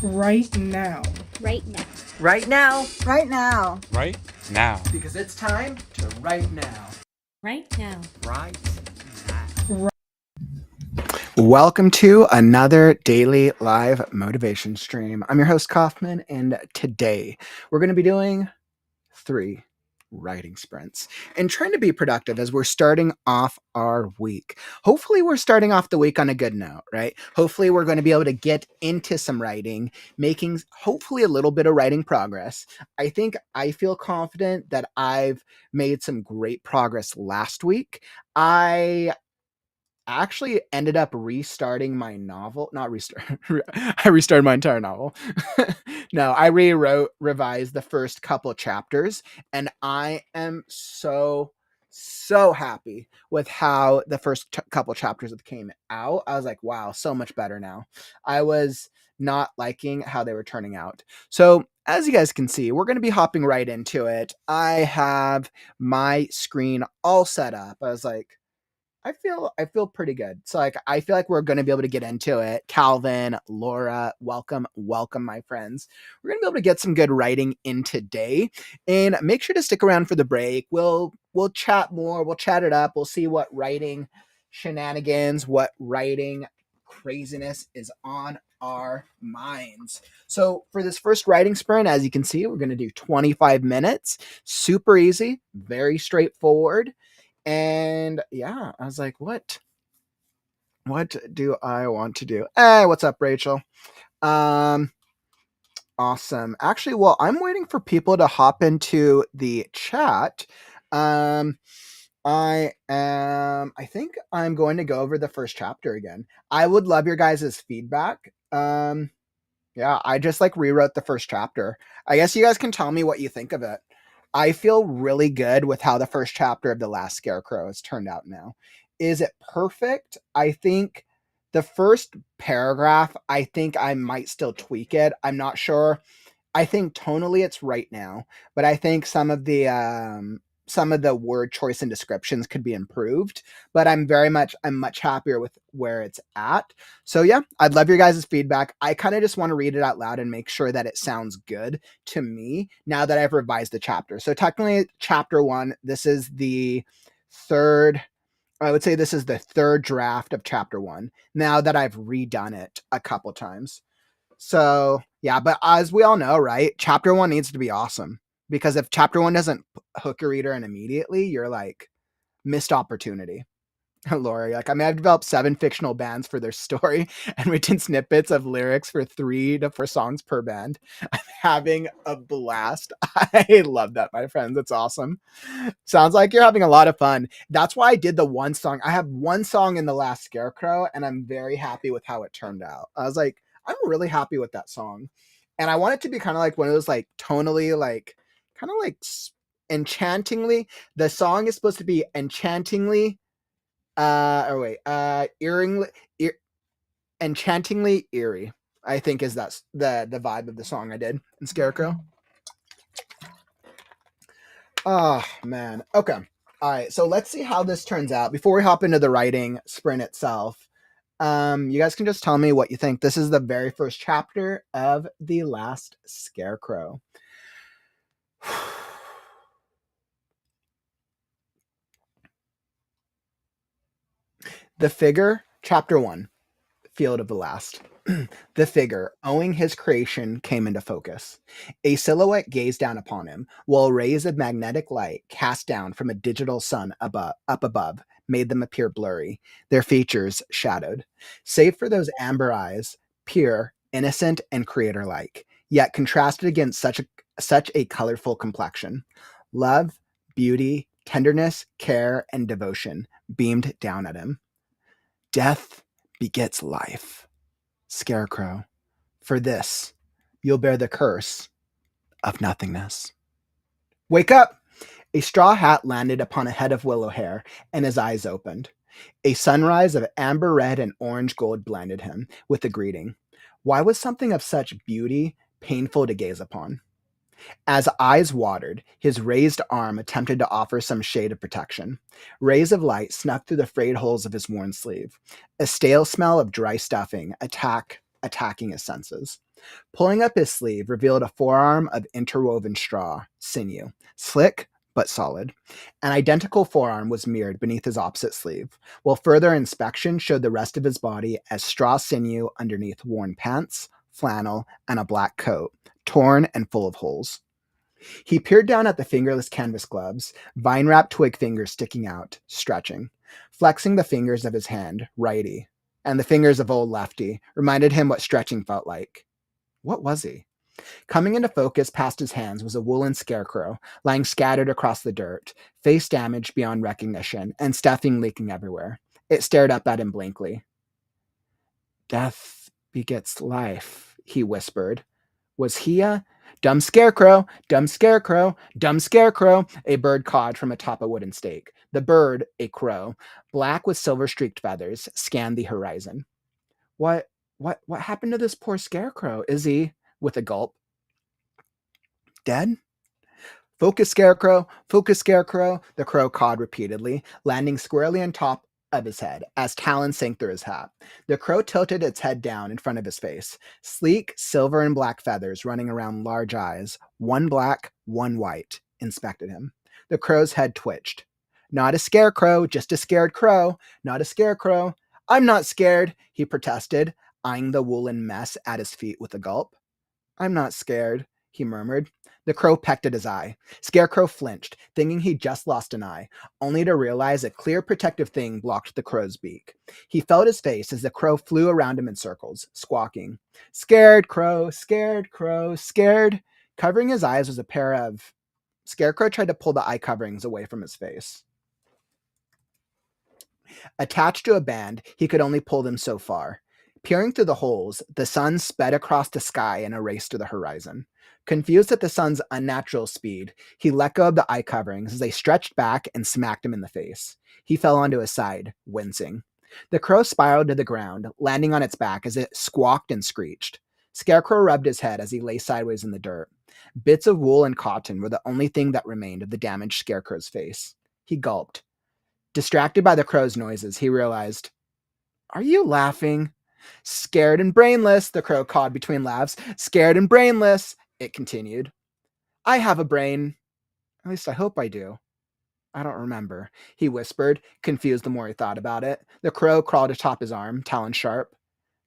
Right now. Right now. Right now. Right now. Right now. Because it's time to write now. Right now. Right now. Welcome to another daily live motivation stream. I'm your host, Kauffman, and today we're going to be doing 3 writing sprints and trying to be productive as we're starting off our week. Hopefully we're starting off the week on a good note, right? Hopefully we're going to be able to get into some writing, making hopefully a little bit of writing progress. I feel confident that I've made some great progress last week. I actually ended up restarting my novel. Not restart. I restarted my entire novel. No, I revised the first couple chapters, and I am so happy with how the first couple chapters came out. I was like, wow, so much better now. I was not liking how they were turning out. So as you guys can see, we're going to be hopping right into it. I have my screen all set up. I was like, I feel pretty good. So I feel like we're going to be able to get into it. Calvin, Laura, welcome, my friends. We're going to be able to get some good writing in today, and make sure to stick around for the break. We'll chat more. We'll chat it up. We'll see what writing shenanigans, what writing craziness is on our minds. So for this first writing sprint, as you can see, we're going to do 25 minutes. Super easy, very straightforward. And yeah, I was like, what do I want to do? Hey, what's up, Rachel? Awesome. Actually, well, I'm waiting for people to hop into the chat. I think I'm going to go over the first chapter again. I would love your guys' feedback. Yeah, I just rewrote the first chapter. I guess you guys can tell me what you think of it. I feel really good with how the first chapter of The Last Scarecrow has turned out now. Is it perfect? I think the first paragraph, I think I might still tweak it. I'm not sure. I think tonally it's right now, but I think some of the word choice and descriptions could be improved, but I'm much happier with where it's at. So yeah, I'd love your guys' feedback. I kind of just want to read it out loud and make sure that it sounds good to me now that I've revised the chapter. So technically chapter 1, this is the third draft of chapter 1 now that I've redone it a couple times. So yeah, but as we all know, right, chapter 1 needs to be awesome. Because if chapter 1 doesn't hook your reader in immediately, you're missed opportunity. Laura, I've developed 7 fictional bands for their story and written snippets of lyrics for 3 to 4 songs per band. I'm having a blast. I love that, my friends. It's awesome. Sounds like you're having a lot of fun. That's why I did the one song. I have one song in The Last Scarecrow, and I'm very happy with how it turned out. I was like, I'm really happy with that song. And I want it to be kind of one of those tonally enchantingly. The song is supposed to be enchantingly enchantingly eerie, I think that's the vibe of the song I did in Scarecrow. Oh man. Okay. All right. So let's see how this turns out before we hop into the writing sprint itself. You guys can just tell me what you think. This is the very first chapter of The Last Scarecrow. The figure, chapter 1, Field of the Last. The figure, owing his creation, came into focus. A silhouette gazed down upon him, while rays of magnetic light cast down from a digital sun up above made them appear blurry, their features shadowed. Save for those amber eyes, pure, innocent, and creator-like, yet contrasted against such a colorful complexion. Love, beauty, tenderness, care, and devotion beamed down at him. Death begets life. Scarecrow, for this, you'll bear the curse of nothingness. Wake up! A straw hat landed upon a head of willow hair, and his eyes opened. A sunrise of amber red and orange gold blinded him with the greeting. Why was something of such beauty painful to gaze upon? As eyes watered, his raised arm attempted to offer some shade of protection. Rays of light snuck through the frayed holes of his worn sleeve. A stale smell of dry stuffing attacked attacking his senses. Pulling up his sleeve revealed a forearm of interwoven straw, sinew, slick but solid. An identical forearm was mirrored beneath his opposite sleeve, while further inspection showed the rest of his body as straw sinew underneath worn pants, flannel, and a black coat, torn and full of holes. He peered down at the fingerless canvas gloves, vine-wrapped twig fingers sticking out, stretching. Flexing the fingers of his hand, righty, and the fingers of old lefty reminded him what stretching felt like. What was he? Coming into focus past his hands was a woolen scarecrow, lying scattered across the dirt, face damaged beyond recognition, and stuffing leaking everywhere. It stared up at him blankly. Death begets life, he whispered. Was he a dumb scarecrow, dumb scarecrow, dumb scarecrow? A bird cawed from atop a wooden stake. The bird, a crow, black with silver-streaked feathers, scanned the horizon. What happened to this poor scarecrow? Is he, with a gulp, dead? Focus, scarecrow, the crow cawed repeatedly, landing squarely on top of his head as talons sank through his hat. The crow tilted its head down in front of his face, sleek silver and black feathers running around large eyes, one black, one white, inspected him. The crow's head twitched. Not a scarecrow, just a scared crow, not a scarecrow. I'm not scared, he protested, eyeing the woolen mess at his feet with a gulp. I'm not scared, he murmured. The crow pecked at his eye. Scarecrow flinched, thinking he'd just lost an eye, only to realize a clear protective thing blocked the crow's beak. He felt his face as the crow flew around him in circles, squawking. Scared crow, scared crow, scared. Covering his eyes was a pair of... Scarecrow tried to pull the eye coverings away from his face. Attached to a band, he could only pull them so far. Peering through the holes, the sun sped across the sky in a race to the horizon. Confused at the sun's unnatural speed, he let go of the eye coverings as they stretched back and smacked him in the face. He fell onto his side, wincing. The crow spiraled to the ground, landing on its back as it squawked and screeched. Scarecrow rubbed his head as he lay sideways in the dirt. Bits of wool and cotton were the only thing that remained of the damaged Scarecrow's face. He gulped. Distracted by the crow's noises, he realized, Are you laughing? Scared and brainless, the crow cawed between laughs. Scared and brainless, it continued. I have a brain. At least I hope I do. I don't remember, he whispered, confused the more he thought about it. The crow crawled atop his arm, talon sharp.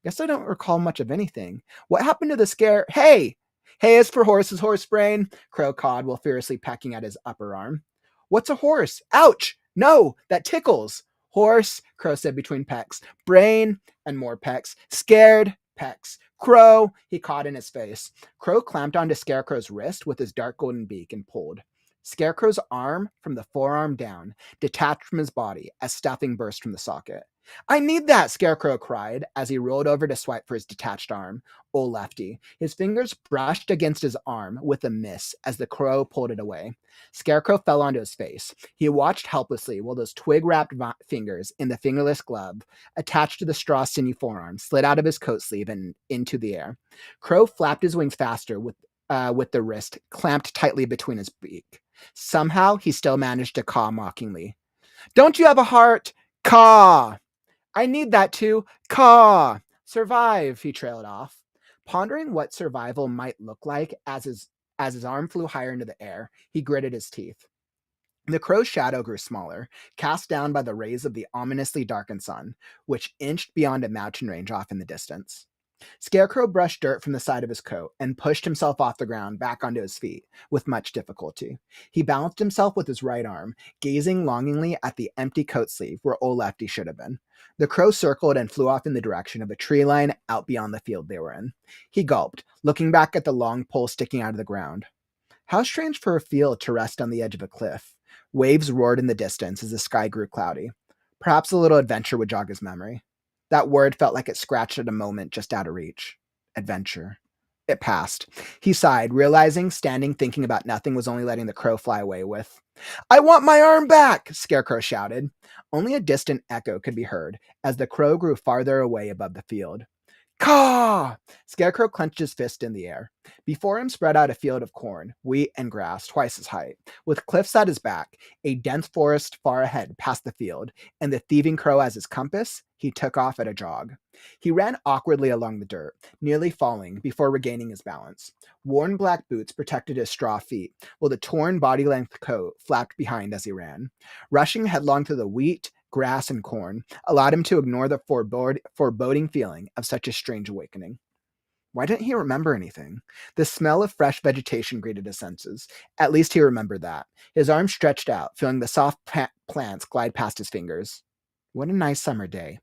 Guess I don't recall much of anything. What happened to the scare? Hey! Hey is for horse's horse brain, Crow cawed while furiously pecking at his upper arm. What's a horse? Ouch! No, that tickles. Horse, Crow said between pecks. Brain, and more pecks. Scared, pecks. Crow, he caught in his face. Crow clamped onto Scarecrow's wrist with his dark golden beak and pulled. Scarecrow's arm, from the forearm down, detached from his body as stuffing burst from the socket. I need that, Scarecrow cried as he rolled over to swipe for his detached arm. Old lefty. His fingers brushed against his arm with a miss as the crow pulled it away. Scarecrow fell onto his face. He watched helplessly while those twig-wrapped fingers in the fingerless glove, attached to the straw sinew forearm, slid out of his coat sleeve and into the air. Crow flapped his wings faster with the wrist clamped tightly between his beak. Somehow, he still managed to caw mockingly. Don't you have a heart? Caw! I need that too. Caw! Survive, he trailed off. Pondering what survival might look like as his arm flew higher into the air, he gritted his teeth. The crow's shadow grew smaller, cast down by the rays of the ominously darkened sun, which inched beyond a mountain range off in the distance. Scarecrow brushed dirt from the side of his coat and pushed himself off the ground back onto his feet with much difficulty. He balanced himself with his right arm, gazing longingly at the empty coat sleeve where old Lefty should have been. The crow circled and flew off in the direction of a tree line out beyond the field they were in. He gulped, looking back at the long pole sticking out of the ground. How strange for a field to rest on the edge of a cliff. Waves roared in the distance as the sky grew cloudy. Perhaps a little adventure would jog his memory. That word felt like it scratched at a moment just out of reach. Adventure. It passed. He sighed, realizing standing thinking about nothing was only letting the crow fly away with. I want my arm back, Scarecrow shouted. Only a distant echo could be heard as the crow grew farther away above the field. Caw! Scarecrow clenched his fist in the air. Before him spread out a field of corn, wheat, and grass twice his height. With cliffs at his back, a dense forest far ahead past the field, and the thieving crow as his compass, he took off at a jog. He ran awkwardly along the dirt, nearly falling before regaining his balance. Worn black boots protected his straw feet, while the torn body-length coat flapped behind as he ran. Rushing headlong through the wheat, grass, and corn allowed him to ignore the foreboding feeling of such a strange awakening. Why didn't he remember anything? The smell of fresh vegetation greeted his senses. At least he remembered that. His arms stretched out, feeling the soft plants glide past his fingers. What a nice summer day.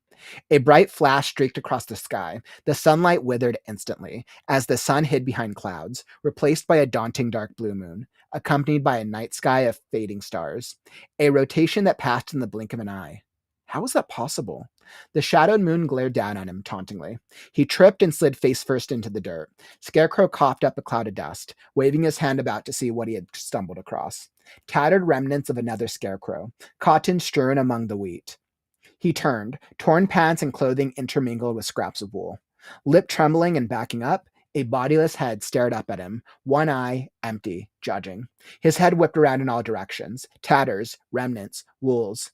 A bright flash streaked across the sky. The sunlight withered instantly as the sun hid behind clouds, replaced by a daunting dark blue moon, accompanied by a night sky of fading stars. A rotation that passed in the blink of an eye. How was that possible? The shadowed moon glared down at him tauntingly. He tripped and slid face first into the dirt. Scarecrow coughed up a cloud of dust, waving his hand about to see what he had stumbled across. Tattered remnants of another scarecrow, cotton strewn among the wheat. He turned, torn pants and clothing intermingled with scraps of wool. Lip trembling and backing up, a bodiless head stared up at him, one eye empty, judging. His head whipped around in all directions. Tatters, remnants, wools.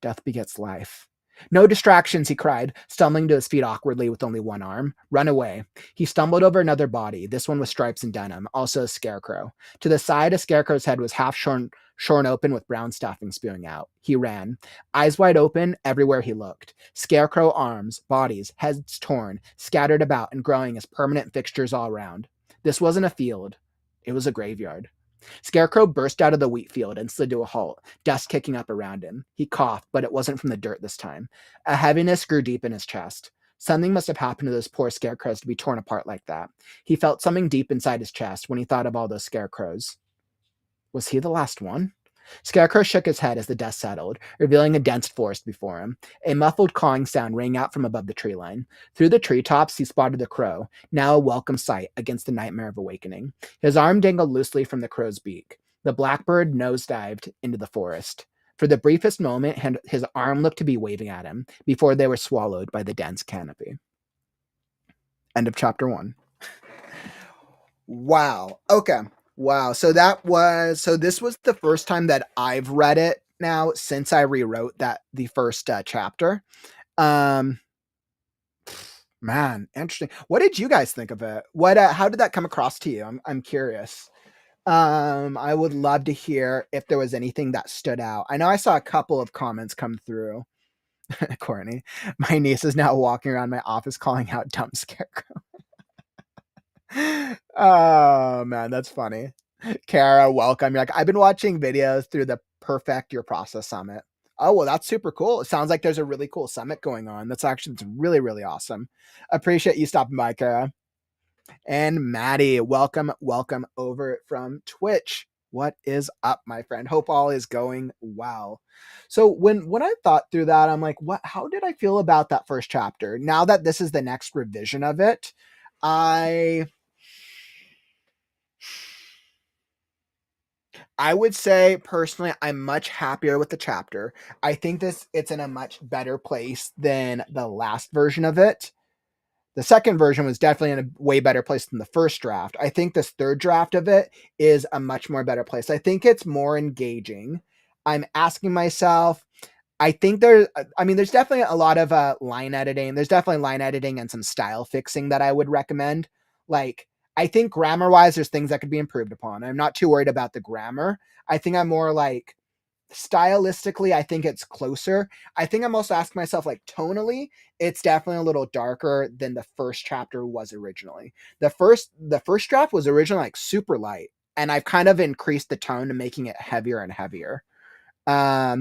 Death begets life. No distractions, he cried, stumbling to his feet awkwardly with only one arm. Run away. He stumbled over another body, this one with stripes and denim, also a scarecrow. To the side, a scarecrow's head was half shorn open with brown stuffing spewing out. He ran, eyes wide open everywhere he looked. Scarecrow arms, bodies, heads torn, scattered about and growing as permanent fixtures all around. This wasn't a field. It was a graveyard. Scarecrow burst out of the wheat field and slid to a halt, dust kicking up around him. He coughed, but it wasn't from the dirt this time. A heaviness grew deep in his chest. Something must have happened to those poor scarecrows to be torn apart like that. He felt something deep inside his chest when he thought of all those scarecrows. Was he the last one? Scarecrow shook his head as the dust settled, revealing a dense forest before him. A muffled cawing sound rang out from above the tree line. Through the treetops, he spotted the crow, now a welcome sight against the nightmare of awakening. His arm dangled loosely from the crow's beak. The blackbird nosedived into the forest. For the briefest moment, his arm looked to be waving at him, before they were swallowed by the dense canopy. End of chapter 1. Wow. Okay. Wow. So this was the first time that I've read it now since I rewrote the first chapter. Man, interesting. What did you guys think of it? How did that come across to you? I'm curious. I would love to hear if there was anything that stood out. I know I saw a couple of comments come through. Courtney, my niece is now walking around my office calling out dumb scarecrow. Oh man, that's funny. Kara, welcome. You're like, I've been watching videos through the Perfect Your Process Summit. Oh, well, that's super cool. It sounds like there's a really cool summit going on. It's really, really awesome. Appreciate you stopping by, Kara. And Maddie, welcome over from Twitch. What is up, my friend? Hope all is going well. So when I thought through that, I'm like, how did I feel about that first chapter? Now that this is the next revision of it, I would say personally, I'm much happier with the chapter. I think it's in a much better place than the last version of it. The second version was definitely in a way better place than the first draft. I think this third draft of it is a much more better place. I think it's more engaging. I'm asking myself, I think there's definitely a lot of line editing. There's definitely line editing and some style fixing that I would recommend. Like, I think grammar-wise, there's things that could be improved upon. I'm not too worried about the grammar. I think I'm more like, stylistically, I think it's closer. I think I'm also asking myself, like, tonally, it's definitely a little darker than the first chapter was originally. The first draft was originally like super light, and I've kind of increased the tone to making it heavier and heavier. But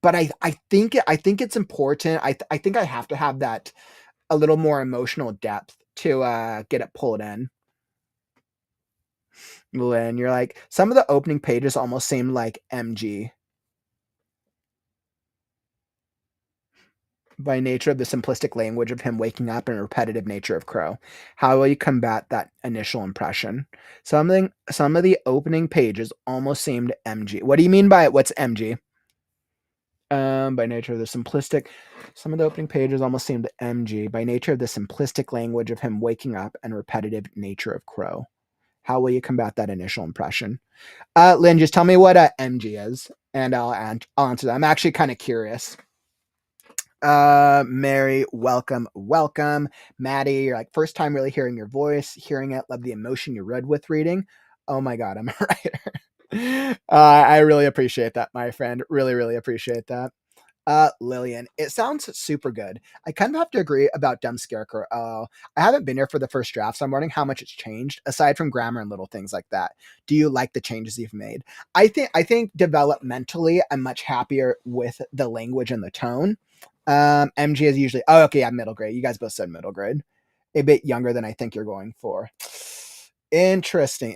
I think it's important. I think I have to have that a little more emotional depth to get it pulled in. Lynn, you're like, some of the opening pages almost seem like MG. By nature of the simplistic language of him waking up and repetitive nature of Crow. How will you combat that initial impression? Some of the opening pages almost seemed MG. What do you mean by it? What's MG? By nature of the simplistic, some of the opening pages almost seem to MG. By nature of the simplistic language of him waking up and repetitive nature of Crow. How will you combat that initial impression? Lynn, just tell me what MG is, and I'll answer that. I'm actually kind of curious. Mary, welcome. Maddie, you're like, first time really hearing your voice, hearing it, love the emotion you read with reading. Oh my God, I'm a writer. I really appreciate that, my friend. Really appreciate that. Lillian, it sounds super good. I kind of have to agree about Dumb Scarecrow. I haven't been here for the first draft, so I'm wondering how much it's changed, aside from grammar and little things like that. Do you like the changes you've made? I think developmentally, I'm much happier with the language and the tone. MG is usually middle grade. You guys both said middle grade. A bit younger than I think you're going for. Interesting.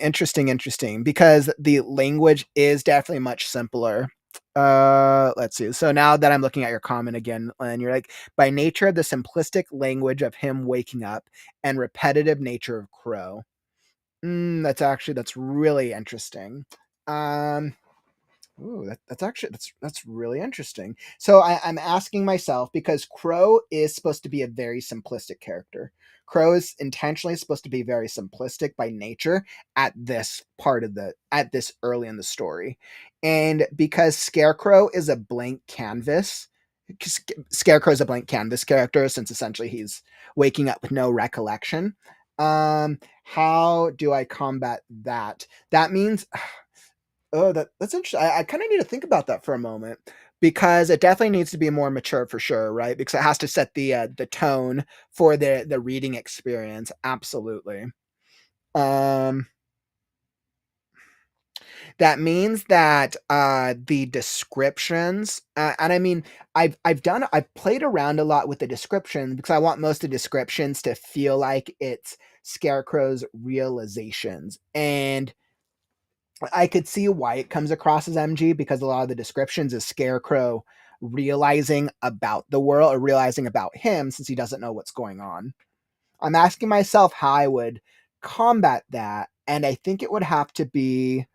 Because the language is definitely much simpler. Let's see. So now that I'm looking at your comment again, and you're like, by nature of the simplistic language of him waking up and repetitive nature of Crow. That's really interesting. That's really interesting. So I'm asking myself because Crow is supposed to be a very simplistic character. Crow is intentionally supposed to be very simplistic by nature at this early in the story, and because Scarecrow is a blank canvas. Scarecrow is a blank canvas character since essentially he's waking up with no recollection. How do I combat that? That means that's interesting. I kind of need to think about that for a moment because it definitely needs to be more mature for sure, right? Because it has to set the tone for the reading experience. Absolutely. Um, that means that the descriptions, and I mean, I've played around a lot with the descriptions because I want most of the descriptions to feel like it's Scarecrow's realizations, and I could see why it comes across as MG because a lot of the descriptions is Scarecrow realizing about the world or realizing about him since he doesn't know what's going on. I'm asking myself how I would combat that, and I think it would have to be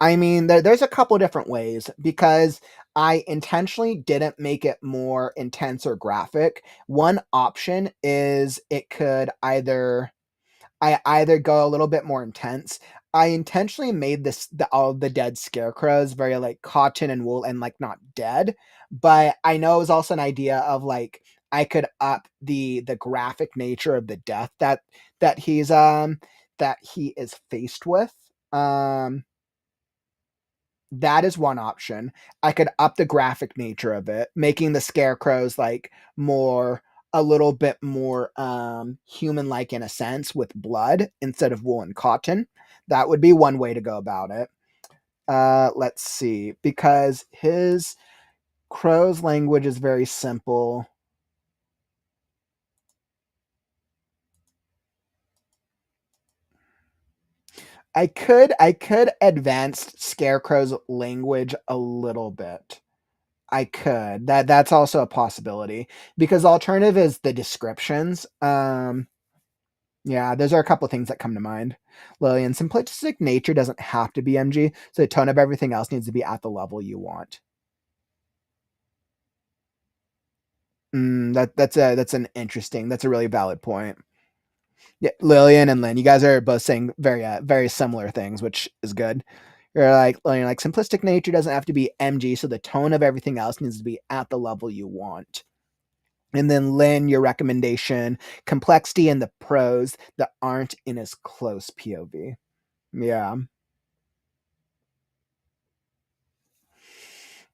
I mean, there's a couple different ways because I intentionally didn't make it more intense or graphic. One option is it could either go a little bit more intense. I intentionally made all the dead scarecrows very like cotton and wool and like not dead, but I know it was also an idea of like I could up the graphic nature of the death that he's that he is faced with. Um that is one option. I could up the graphic nature of it, making the scarecrows like more a little bit more human like in a sense with blood instead of wool and cotton. That would be one way to go about it. Let's see, because his crow's language is very simple. I could advance Scarecrow's language a little bit. I could. That's also a possibility because alternative is the descriptions. Yeah, those are a couple things that come to mind. Lillian, simplistic nature doesn't have to be MG, so the tone of everything else needs to be at the level you want. That's a really valid point. Yeah, Lillian and Lynn, you guys are both saying very similar things, which is good. You're like simplistic nature doesn't have to be MG, so the tone of everything else needs to be at the level you want. And then Lynn, your recommendation, complexity in the prose that aren't in as close POV. Yeah.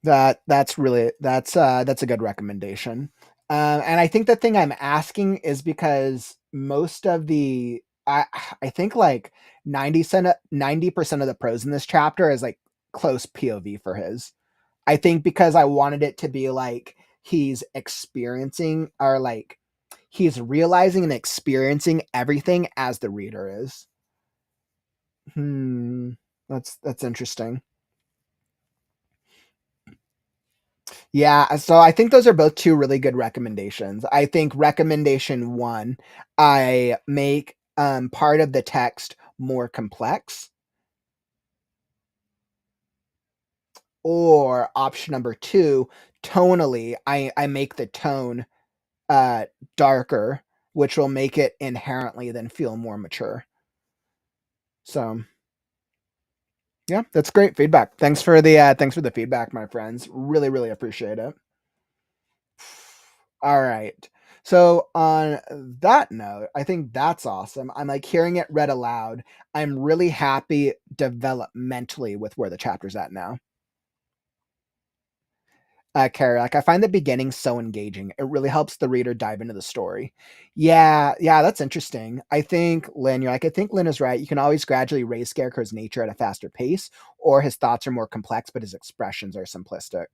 That's a good recommendation. And I think the thing I'm asking is because most of the I think like 90% of the prose in this chapter is like close POV for his. I think because I wanted it to be like he's experiencing or like he's realizing and experiencing everything as the reader is. Hmm. That's interesting. Yeah, so I think those are both two really good recommendations. I think recommendation one, I make part of the text more complex. Or option number two, tonally, I make the tone uh, darker, which will make it inherently then feel more mature. So yeah, that's great feedback. Thanks for the feedback, my friends. Really, really appreciate it. All right. So on that note, I think that's awesome. I'm like hearing it read aloud. I'm really happy developmentally with where the chapter's at now. Carrie, like I find the beginning so engaging. It really helps the reader dive into the story. Yeah, that's interesting. I think Lynn, I think Lynn is right. You can always gradually raise Scarecrow's nature at a faster pace, or his thoughts are more complex, but his expressions are simplistic.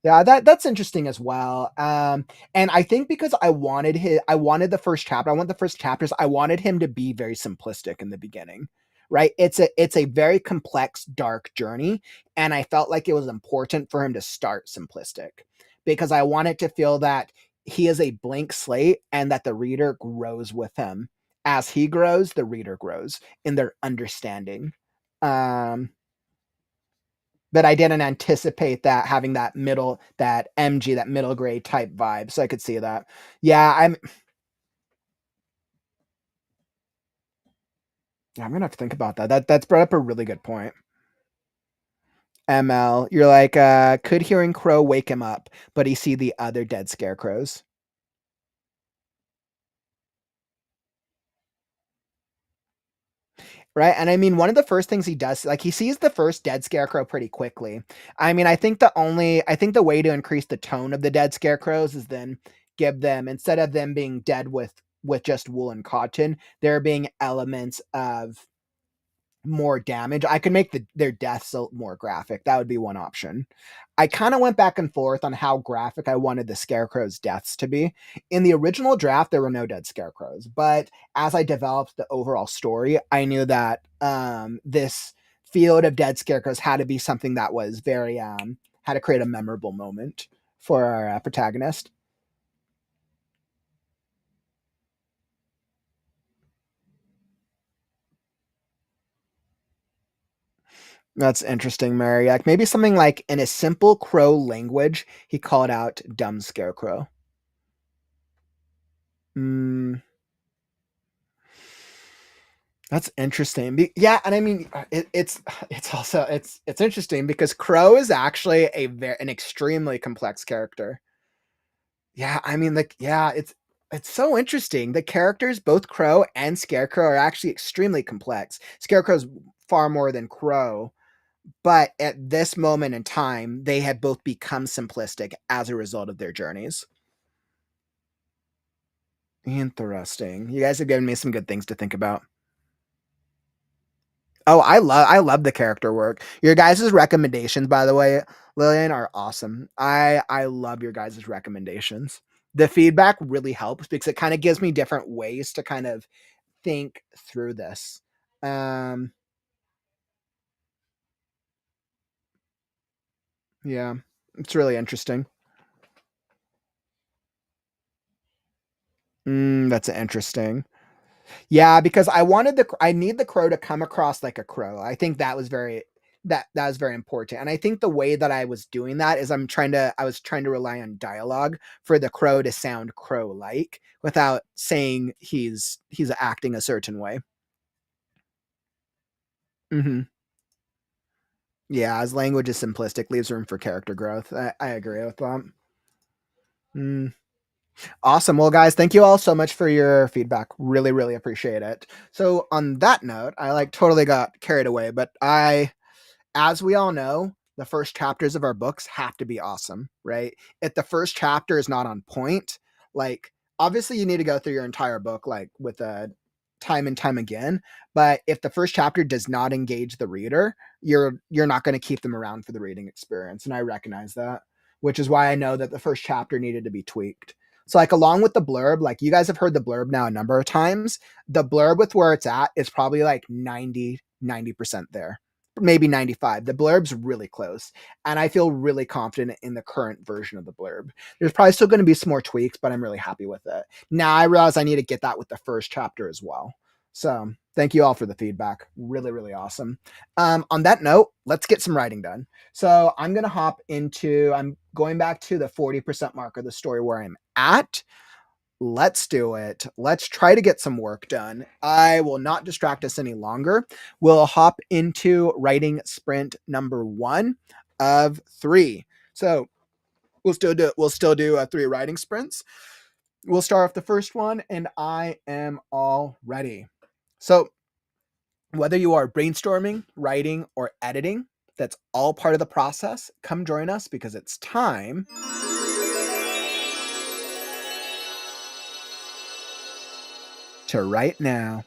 Yeah, that's interesting as well. And I think because I wanted the first chapter, I want the first chapters, I wanted him to be very simplistic in the beginning, right? It's a very complex, dark journey, and I felt like it was important for him to start simplistic because I wanted to feel that he is a blank slate and that the reader grows with him. As he grows, the reader grows in their understanding. Um, but I didn't anticipate that having that MG, that middle grade type vibe. So I could see that. Yeah, I'm gonna have to think about that. That's brought up a really good point. ML, you're like, could hearing Crow wake him up, but he see the other dead scarecrows. Right. And I mean, one of the first things he does, like he sees the first dead scarecrow pretty quickly. I mean, I think the way to increase the tone of the dead scarecrows is then give them, instead of them being dead with just wool and cotton, there being elements of more damage. I could make their deaths more graphic. That would be one option. I kind of went back and forth on how graphic I wanted the scarecrows' deaths to be. In the original draft, there were no dead scarecrows, but as I developed the overall story, I knew that this field of dead scarecrows had to be something that was very had to create a memorable moment for our protagonist. That's interesting, Mary. Like maybe something like in a simple crow language, he called out dumb scarecrow. Mm, that's interesting. Yeah, and I mean, it's also it's interesting because Crow is actually an extremely complex character. Yeah, I mean, like, yeah, it's so interesting. The characters, both Crow and Scarecrow, are actually extremely complex. Scarecrow's far more than Crow, but at this moment in time, they have both become simplistic as a result of their journeys. Interesting. You guys have given me some good things to think about. Oh, I love the character work. Your guys' recommendations, by the way, Lillian, are awesome. I love your guys' recommendations. The feedback really helps because it kind of gives me different ways to kind of think through this. Um, yeah, it's really interesting. That's interesting. Yeah, because I need the crow to come across like a crow. I think that was very important. And I think the way that I was doing that is I was trying to rely on dialogue for the crow to sound crow like without saying he's acting a certain way. Hmm. Yeah, as language is simplistic, leaves room for character growth. I agree with that. Mm. Awesome. Well, guys, thank you all so much for your feedback. Really, really appreciate it. So, on that note, I like totally got carried away, but as we all know, the first chapters of our books have to be awesome, right? If the first chapter is not on point, like obviously you need to go through your entire book like with a time and time again, but if the first chapter does not engage the reader, you're not going to keep them around for the reading experience, and I recognize that, which is why I know that the first chapter needed to be tweaked. So like along with the blurb, like you guys have heard the blurb now a number of times, the blurb with where it's at is probably like 90% there, maybe 95. The blurb's really close, and I feel really confident in the current version of the blurb. There's probably still going to be some more tweaks, but I'm really happy with it. Now I realize I need to get that with the first chapter as well. So thank you all for the feedback. Really, really awesome. On that note, let's get some writing done. So I'm going back to the 40% mark of the story where I'm at. Let's do it. Let's try to get some work done. I will not distract us any longer. We'll hop into writing sprint number 1 of 3. So we'll still do 3 writing sprints. We'll start off the first one, and I am all ready. So whether you are brainstorming, writing, or editing, that's all part of the process. Come join us because it's time to write now.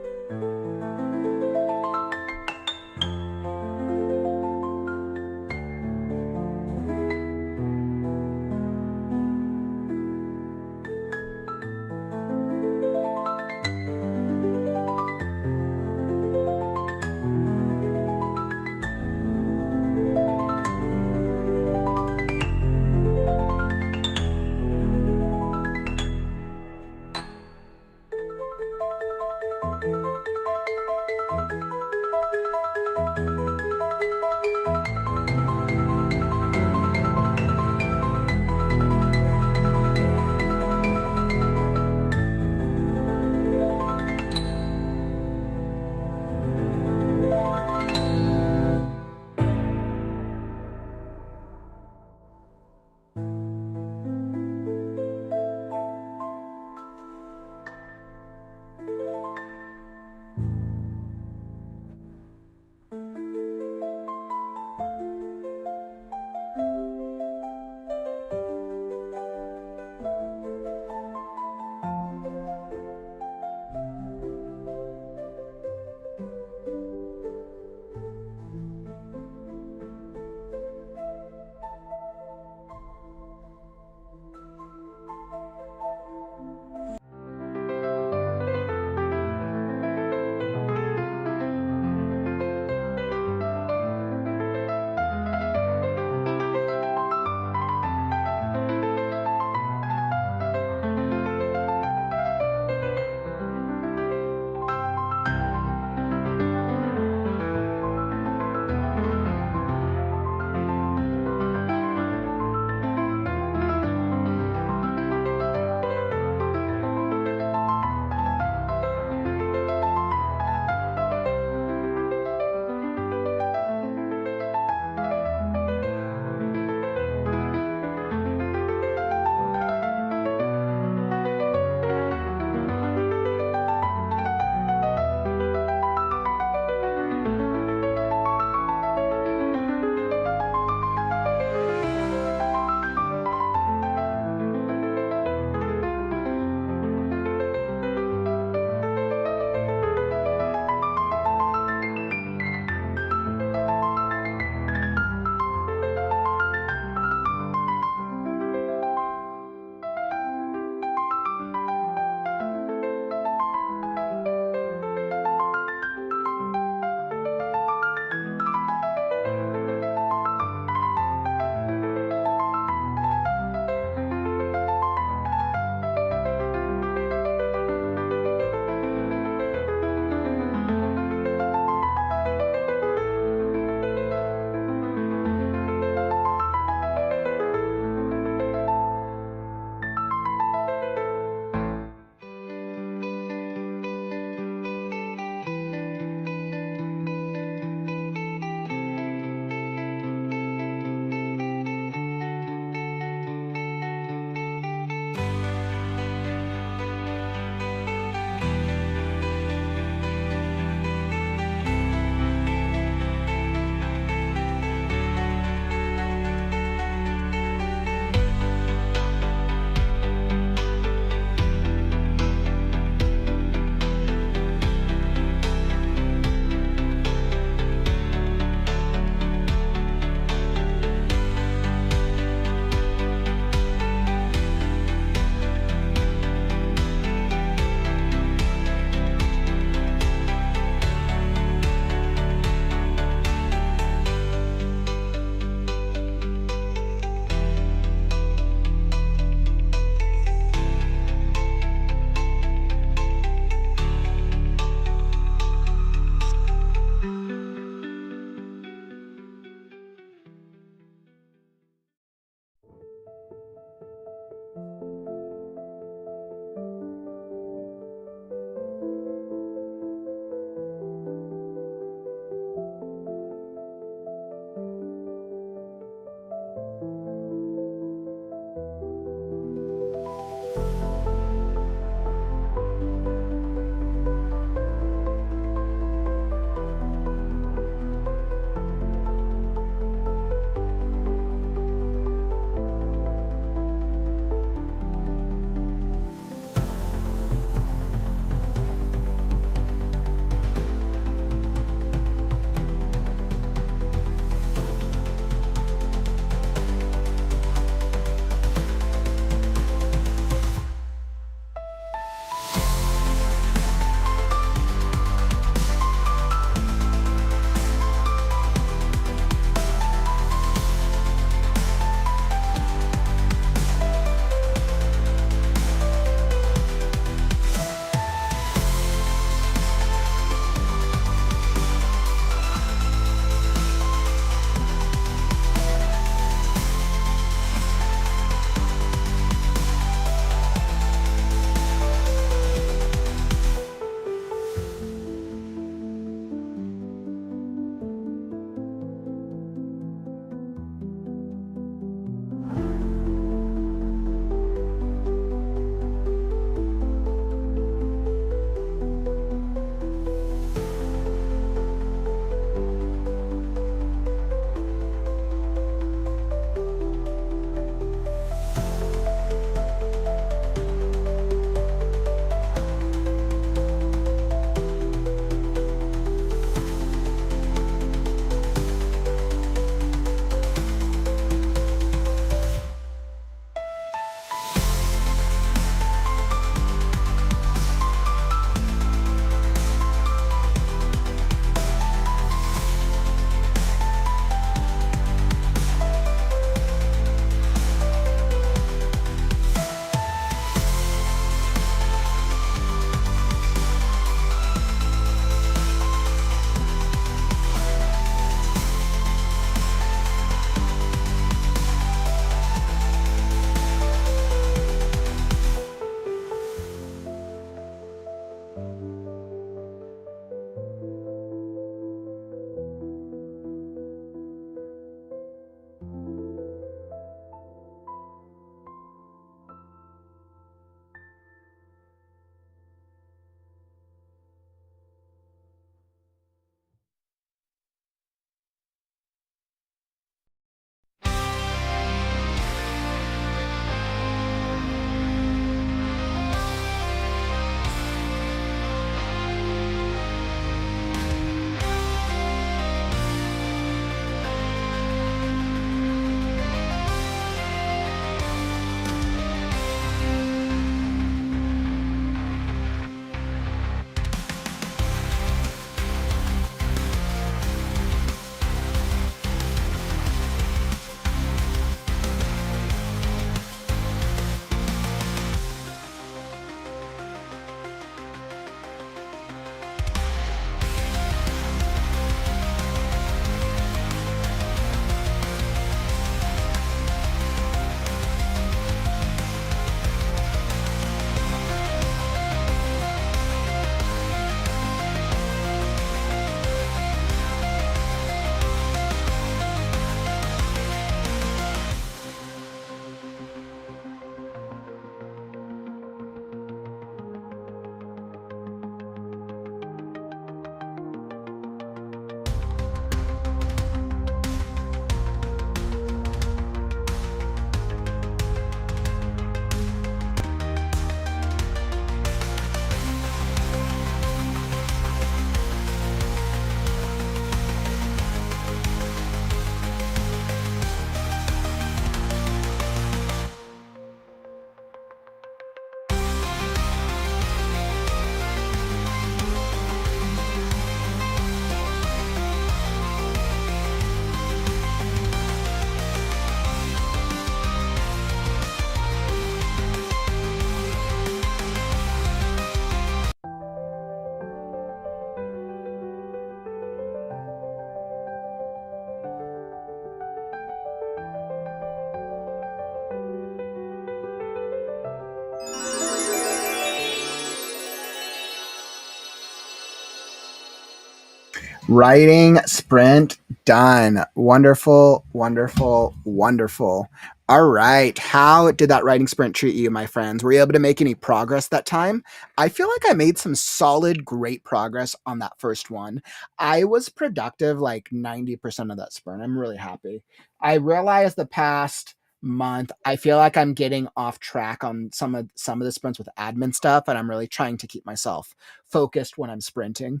Writing sprint done. Wonderful, wonderful, wonderful. All right. How did that writing sprint treat you, my friends? Were you able to make any progress that time? I feel like I made some solid, great progress on that first one. I was productive like 90% of that sprint. I'm really happy. I realized the past month I feel like I'm getting off track on some of the sprints with admin stuff, and I'm really trying to keep myself focused when I'm sprinting.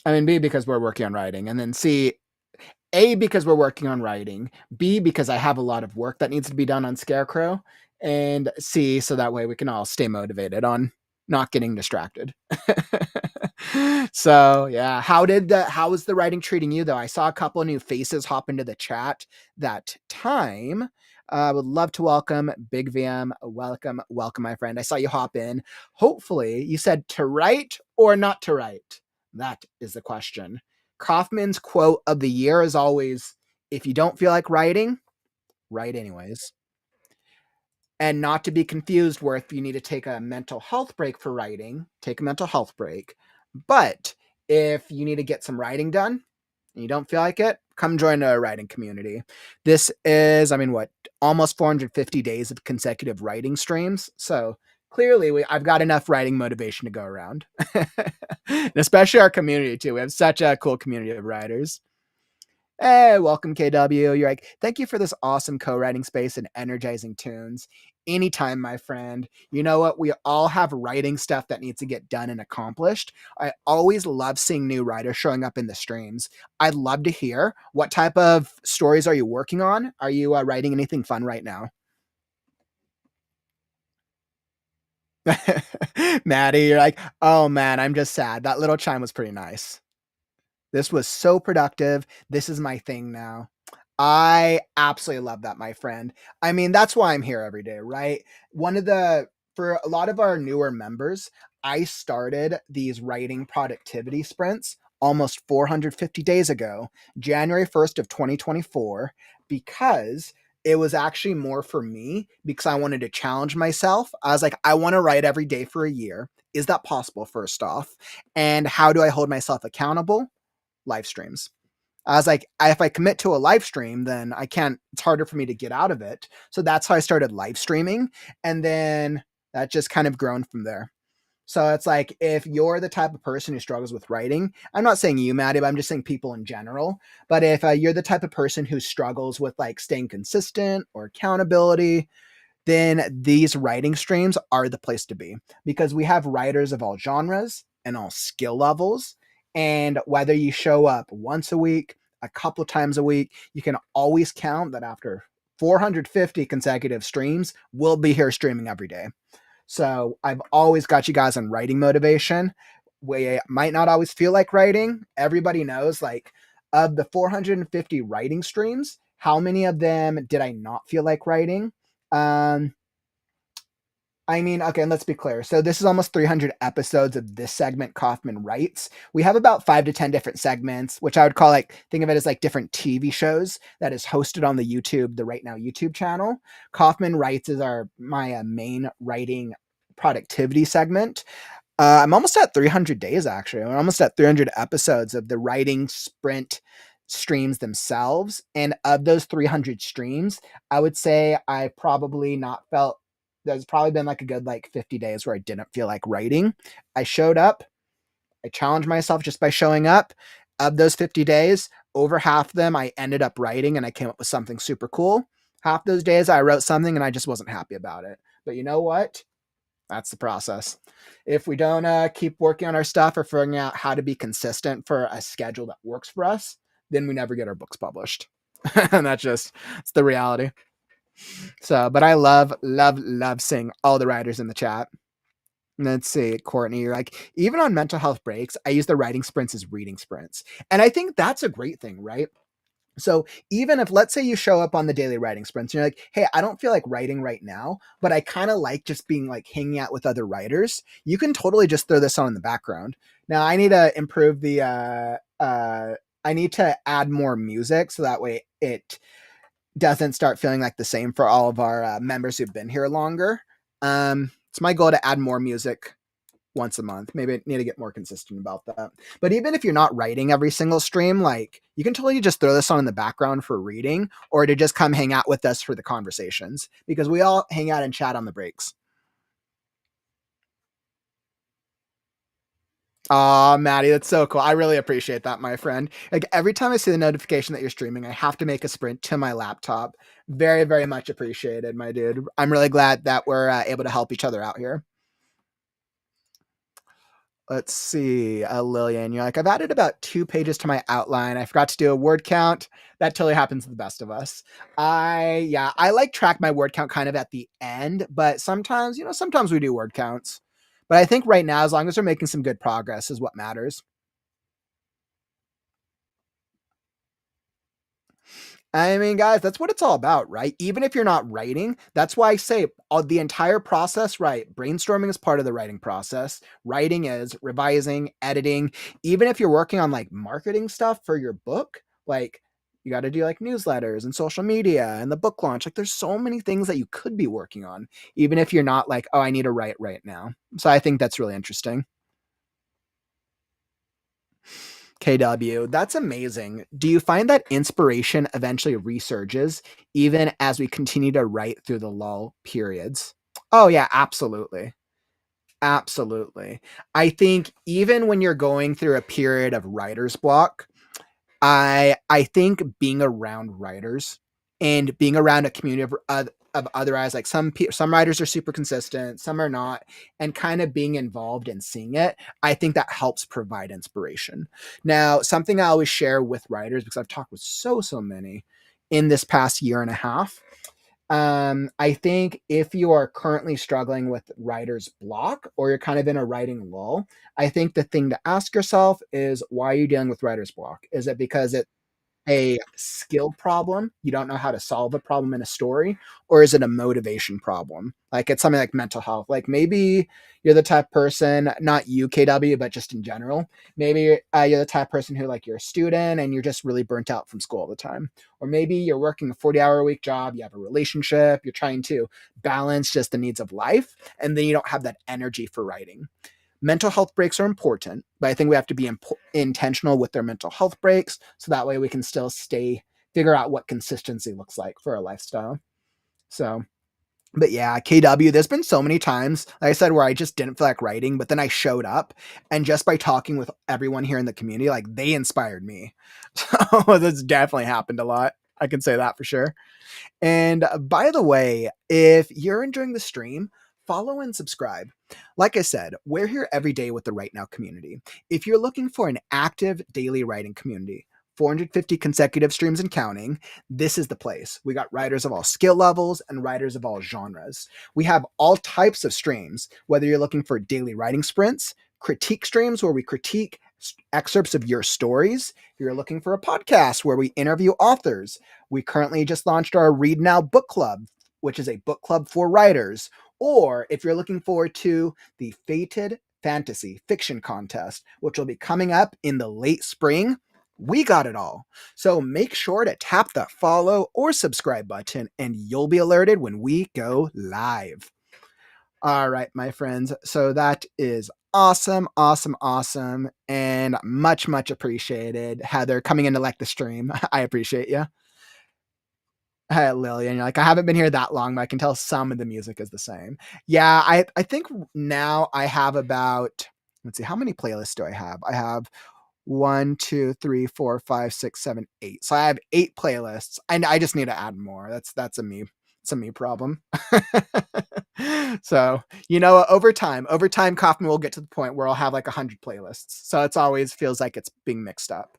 I mean, B, because we're working on writing, and then C, A, because we're working on writing, B, because I have a lot of work that needs to be done on Scarecrow, and C, so that way we can all stay motivated on not getting distracted. So yeah, how was the writing treating you though? I saw a couple of new faces hop into the chat that time. I would love to welcome Big VM. Welcome, welcome, my friend. I saw you hop in. Hopefully, you said to write or not to write. That is the question. Kauffman's quote of the year is always, if you don't feel like writing, write anyways. And not to be confused where if you need to take a mental health break for writing, take a mental health break. But if you need to get some writing done and you don't feel like it, come join a writing community. This is, I mean, what, almost 450 days of consecutive writing streams. So clearly I've got enough writing motivation to go around. And especially our community too. We have such a cool community of writers. Hey, welcome, KW. You're like, thank you for this awesome co-writing space and energizing tunes. Anytime, my friend. You know what? We all have writing stuff that needs to get done and accomplished. I always love seeing new writers showing up in the streams. I'd love to hear what type of stories are you working on? Are you writing anything fun right now? Maddie, you're like, oh man, I'm just sad. That little chime was pretty nice. This was so productive. This is my thing now. I absolutely love that, my friend. I mean, that's why I'm here every day, right? For a lot of our newer members, I started these writing productivity sprints almost 450 days ago, January 1st of 2024, because it was actually more for me because I wanted to challenge myself. I was like, I want to write every day for a year. Is that possible, first off? And how do I hold myself accountable? Live streams. I was like, if I commit to a live stream, then I can't, it's harder for me to get out of it. So that's how I started live streaming. And then that just kind of grown from there. So it's like, if you're the type of person who struggles with writing, I'm not saying you, Maddie, but I'm just saying people in general. But if you're the type of person who struggles with like staying consistent or accountability, then these writing streams are the place to be because we have writers of all genres and all skill levels. And whether you show up once a week, a couple times a week, you can always count that after 450 consecutive streams, we'll be here streaming every day. So I've always got you guys on writing motivation. We might not always feel like writing. Everybody knows, like, of the 450 writing streams, how many of them did I not feel like writing? Um, I mean, okay, and let's be clear. So this is almost 300 episodes of this segment, Kauffman Writes. We have about 5 to 10 different segments, which I would call like, think of it as like different TV shows that is hosted on the the ReadNow YouTube channel. Kauffman Writes is my main writing productivity segment. I'm almost at 300 days, actually. I'm almost at 300 episodes of the writing sprint streams themselves. And of those 300 streams, I would say I probably not felt, there's probably been like a good like 50 days where I didn't feel like writing. I showed up. I challenged myself just by showing up. Of those 50 days, over half of them, I ended up writing and I came up with something super cool. Half those days, I wrote something and I just wasn't happy about it. But you know what? That's the process. If we don't keep working on our stuff or figuring out how to be consistent for a schedule that works for us, then we never get our books published. And it's the reality. So, but I love, love, love seeing all the writers in the chat. Let's see, Courtney, you're like, even on mental health breaks, I use the writing sprints as reading sprints. And I think that's a great thing, right? So even if, let's say you show up on the daily writing sprints and you're like, hey, I don't feel like writing right now, but I kind of like just being like hanging out with other writers, you can totally just throw this on in the background. Now I need to improve I need to add more music so that way it doesn't start feeling like the same for all of our members who've been here longer. It's my goal to add more music once a month. Maybe I need to get more consistent about that. But even if you're not writing every single stream, like you can totally just throw this on in the background for reading or to just come hang out with us for the conversations because we all hang out and chat on the breaks. Oh, Maddie, that's so cool. I really appreciate that, my friend. Like every time I see the notification that you're streaming, I have to make a sprint to my laptop. Very, very much appreciated, my dude. I'm really glad that we're able to help each other out here. Let's see, Lillian, you're like, I've added about 2 pages to my outline. I forgot to do a word count. That totally happens to the best of us. I like track my word count kind of at the end, but sometimes, sometimes we do word counts. But I think right now, as long as we're making some good progress, is what matters. I mean, guys, that's what it's all about, right? Even if you're not writing, that's why I say the entire process, right? Brainstorming is part of the writing process. Writing is revising, editing. Even if you're working on like marketing stuff for your book, like you got to do like newsletters and social media and the book launch. Like there's so many things that you could be working on, even if you're not like, oh, I need to write right now. So I think that's really interesting. KW, that's amazing. Do you find that inspiration eventually resurges even as we continue to write through the lull periods? Oh, yeah, absolutely. Absolutely. I think even when you're going through a period of writer's block, I think being around writers and being around a community of other eyes, like some writers are super consistent, some are not, and kind of being involved and seeing it, I think that helps provide inspiration. Now, something I always share with writers because I've talked with so many in this past year and a half. I think if you are currently struggling with writer's block or you're kind of in a writing lull, I think the thing to ask yourself is why are you dealing with writer's block? Is it because it a skill problem, you don't know how to solve a problem in a story, or is it a motivation problem? Like it's something like mental health. Like maybe you're the type of person, not you, KW, but just in general. Maybe you're the type of person who like you're a student and you're just really burnt out from school all the time. Or maybe you're working a 40-hour-a-week job, you have a relationship, you're trying to balance just the needs of life, and then you don't have that energy for writing. Mental health breaks are important, but I think we have to be intentional with their mental health breaks so that way we can still figure out what consistency looks like for our lifestyle. So, but yeah, KW, there's been so many times, like I said, where I just didn't feel like writing, but then I showed up and just by talking with everyone here in the community, like they inspired me. So that's definitely happened a lot. I can say that for sure. And by the way, if you're enjoying the stream, follow and subscribe. Like I said, we're here every day with the Right Now community. If you're looking for an active daily writing community, 450 consecutive streams and counting, this is the place. We got writers of all skill levels and writers of all genres. We have all types of streams, whether you're looking for daily writing sprints, critique streams where we critique excerpts of your stories. If you're looking for a podcast where we interview authors, we currently just launched our ReadNow book club, which is a book club for writers. Or if you're looking forward to the Fated Fantasy Fiction Contest, which will be coming up in the late spring, we got it all. So make sure to tap the follow or subscribe button and you'll be alerted when we go live. All right, my friends. So that is awesome, awesome, awesome, and much appreciated. Heather coming in to like the stream. I appreciate you. Lillian, you're like, I haven't been here that long, but I can tell some of the music is the same. Yeah, I think now I have about, let's see, how many playlists do I have? I have 1, 2, 3, 4, 5, 6, 7, 8. So I have 8 playlists, and I just need to add more. That's a me. It's a me problem. So over time, Kauffman will get to the point where I'll have like 100 playlists. So it's always feels like it's being mixed up.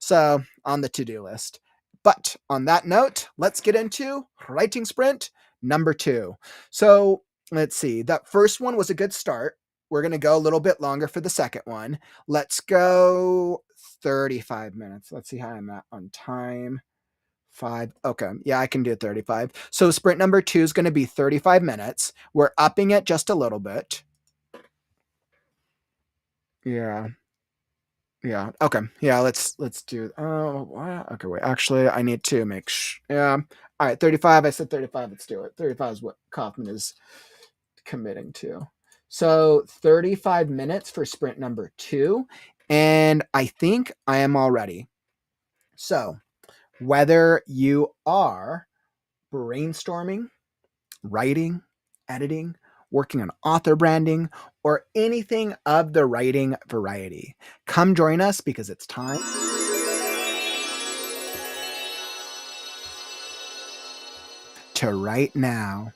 So on the to-do list. But on that note, let's get into writing sprint number 2. So let's see. That first one was a good start. We're going to go a little bit longer for the second one. Let's go 35 minutes. Let's see how I'm at on time. 5. Okay. Yeah, I can do 35. So sprint number 2 is going to be 35 minutes. We're upping it just a little bit. Yeah. Yeah. Okay. Yeah, let's do okay, wait. Actually, I need to make yeah. All right, 35. I said 35. Let's do it. 35 is what Kauffman is committing to. So 35 minutes for sprint number 2. And I think I am all ready. So whether you are brainstorming, writing, editing, working on author branding, or anything of the writing variety, come join us because it's time to write now.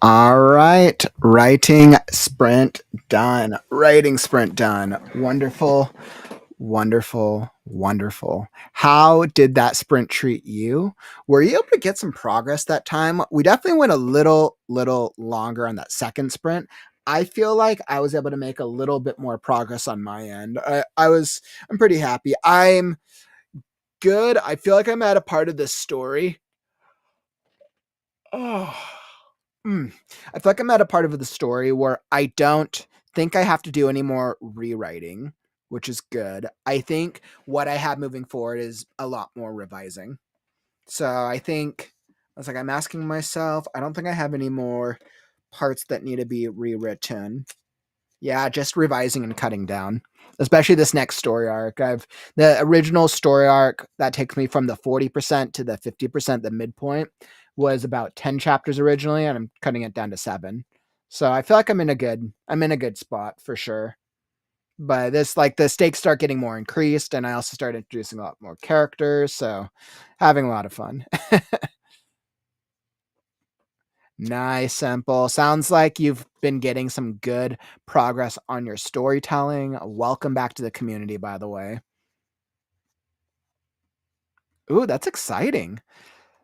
All right. Writing sprint done. Writing sprint done. Wonderful. Wonderful. Wonderful. How did that sprint treat you? Were you able to get some progress that time? We definitely went a little longer on that second sprint. I feel like I was able to make a little bit more progress on my end. I'm pretty happy. I'm good. I feel like I'm at a part of this story. Oh. I feel like I'm at a part of the story where I don't think I have to do any more rewriting, which is good. I think what I have moving forward is a lot more revising. So I'm asking myself, I don't think I have any more parts that need to be rewritten. Yeah, just revising and cutting down. Especially this next story arc. I've the original story arc that takes me from the 40% to the 50%, the midpoint, was about 10 chapters originally, and I'm cutting it down to 7. So I feel like I'm in a good spot for sure. But this like the stakes start getting more increased, and I also start introducing a lot more characters, so having a lot of fun. Nice, Simple. Sounds like you've been getting some good progress on your storytelling. Welcome back to the community, by the way. Ooh, that's exciting.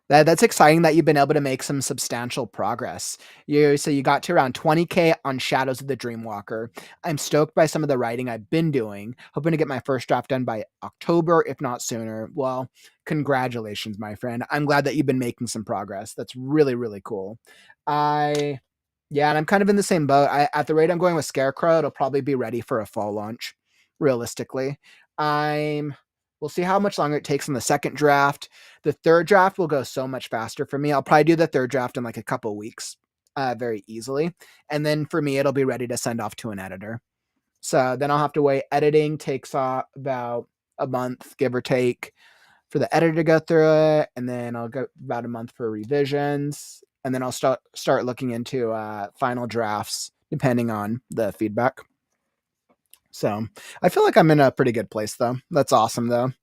That's exciting that you've been able to make some substantial progress. You got to around 20K on Shadows of the Dreamwalker. I'm stoked by some of the writing I've been doing, hoping to get my first draft done by October, if not sooner. Well, congratulations, my friend. I'm glad that you've been making some progress. That's really cool. I Yeah, and I'm kind of in the same boat. At the rate I'm going with Scarecrow, it'll probably be ready for a fall launch, realistically. I'm We'll see how much longer it takes on the second draft. The third draft will go so much faster for me. I'll probably do the third draft in like a couple weeks, very easily. And then for me, it'll be ready to send off to an editor. So then I'll have to wait. Editing takes about a month, give or take, for the editor to go through it, and then I'll go about a month for revisions, and then I'll start looking into final drafts depending on the feedback. So I feel like I'm in a pretty good place though. That's awesome though.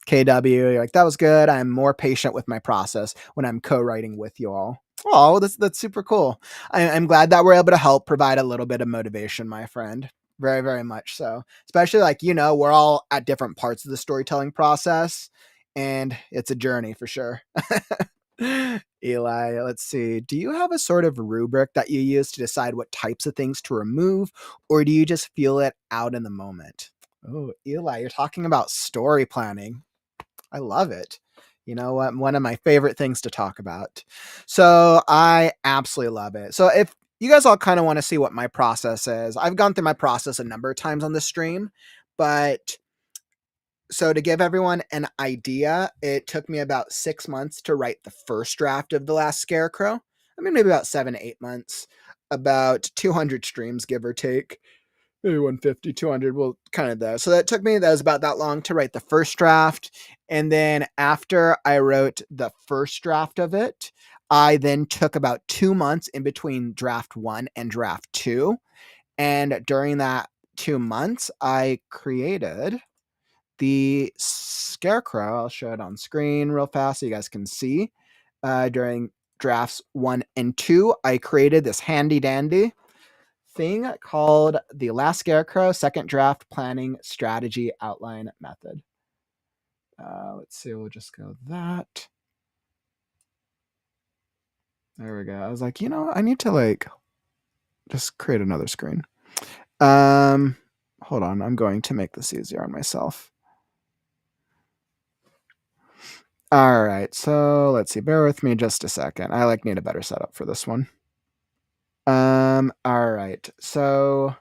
KW, you're like, that was good. I'm more patient with my process when I'm co-writing with you all. Oh, that's super cool. I'm glad that we're able to help provide a little bit of motivation, my friend. Very much so. Especially like, we're all at different parts of the storytelling process, and it's a journey for sure. Eli, let's see. Do you have a sort of rubric that you use to decide what types of things to remove, or do you just feel it out in the moment? Oh, Eli, you're talking about story planning. I love it. You know what? One of my favorite things to talk about. So I absolutely love it. So if you guys all kind of want to see what my process is, I've gone through my process a number of times on the stream, but so to give everyone an idea, it took me about 6 months to write the first draft of The Last Scarecrow. I mean, maybe about 7 to 8 months, about 200 streams, give or take. Maybe 150, 200, well, kind of that. So that was about that long to write the first draft. And then after I wrote the first draft of it, I then took about 2 months in between draft 1 and draft 2. And during that 2 months, I created the Scarecrow. I'll show it on screen real fast so you guys can see. During drafts 1 and 2, I created this handy dandy thing called the Last Scarecrow Second Draft Planning Strategy Outline Method. Let's see, we'll just go that. There we go. I was like, I need to like just create another screen. Hold on, I'm going to make this easier on myself. All right, so let's see. Bear with me just a second. I need a better setup for this one. All right, so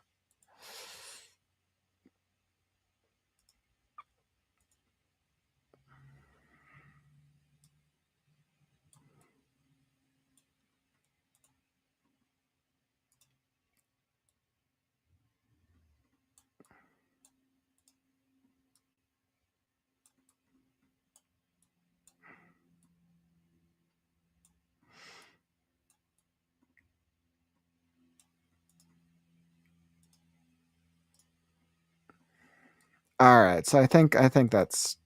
all right, so I think that's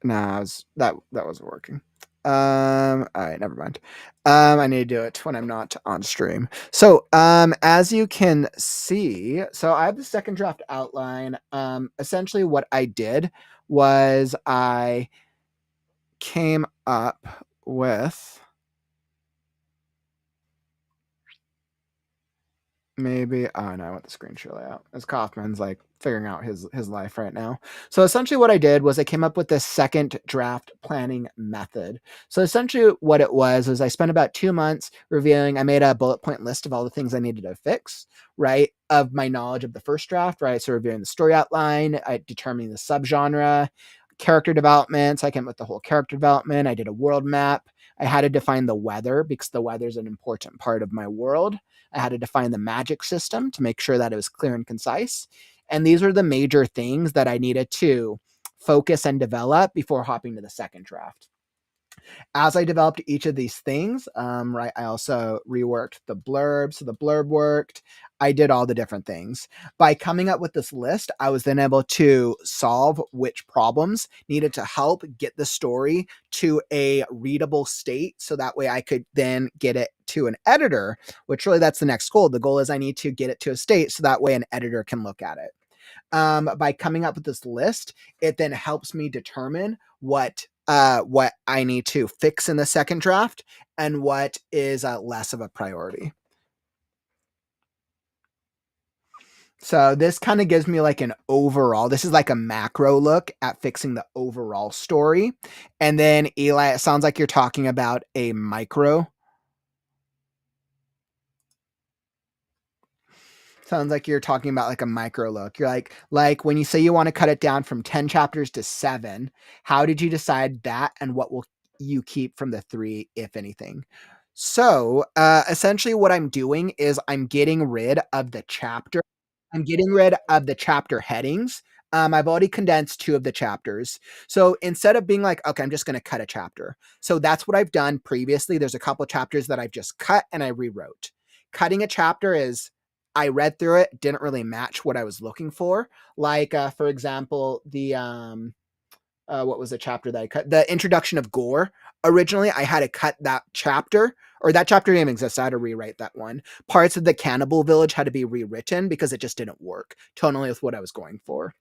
that wasn't working. All right, never mind. I need to do it when I'm not on stream. So, as you can see, so I have the second draft outline. Essentially what I did was I came up with maybe, oh no, I want the screen share layout. As Kauffman's like figuring out his life right now. So essentially what I did was I came up with this second draft planning method. So essentially what it was is I spent about 2 months reviewing. I made a bullet point list of all the things I needed to fix, right? Of my knowledge of the first draft, right? So reviewing the story outline, determining the subgenre, character development. So I came up with the whole character development. I did a world map. I had to define the weather because the weather is an important part of my world. I had to define the magic system to make sure that it was clear and concise. And these were the major things that I needed to focus and develop before hopping to the second draft. As I developed each of these things, right, I also reworked the blurb. So the blurb worked. I did all the different things. By coming up with this list, I was then able to solve which problems needed to help get the story to a readable state. So that way I could then get it to an editor, which really that's the next goal. The goal is I need to get it to a state so that way an editor can look at it. By coming up with this list, it then helps me determine what I need to fix in the second draft and what is less of a priority. So this kind of gives me like an overall, this is like a macro look at fixing the overall story. And then Eli, it sounds like you're talking about a micro. Sounds like you're talking about like a micro look. You're like when you say you want to cut it down from 10 chapters to 7, how did you decide that and what will you keep from the 3, if anything? So, essentially what I'm doing is I'm getting rid of the chapter. I'm getting rid of the chapter headings. I've already condensed 2 of the chapters. So instead of being like, okay, I'm just going to cut a chapter. So that's what I've done previously. There's a couple chapters that I've just cut and I rewrote. Cutting a chapter is I read through it, didn't really match what I was looking for. Like, for example, the what was the chapter that I cut? The introduction of gore. Originally, I had to cut that chapter, or that chapter didn't exist. I had to rewrite that one. Parts of the cannibal village had to be rewritten because it just didn't work tonally with what I was going for.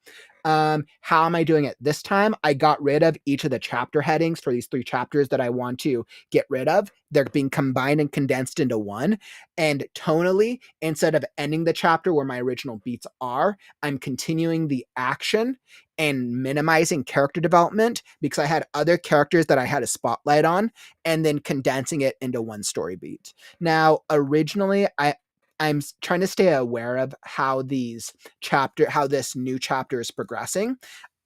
How am I doing it this time? I got rid of each of the chapter headings for these 3 chapters that I want to get rid of. They're being combined and condensed into one. And tonally, instead of ending the chapter where my original beats are, I'm continuing the action and minimizing character development because I had other characters that I had a spotlight on, and then condensing it into one story beat. Now, originally, I'm trying to stay aware of how this new chapter is progressing,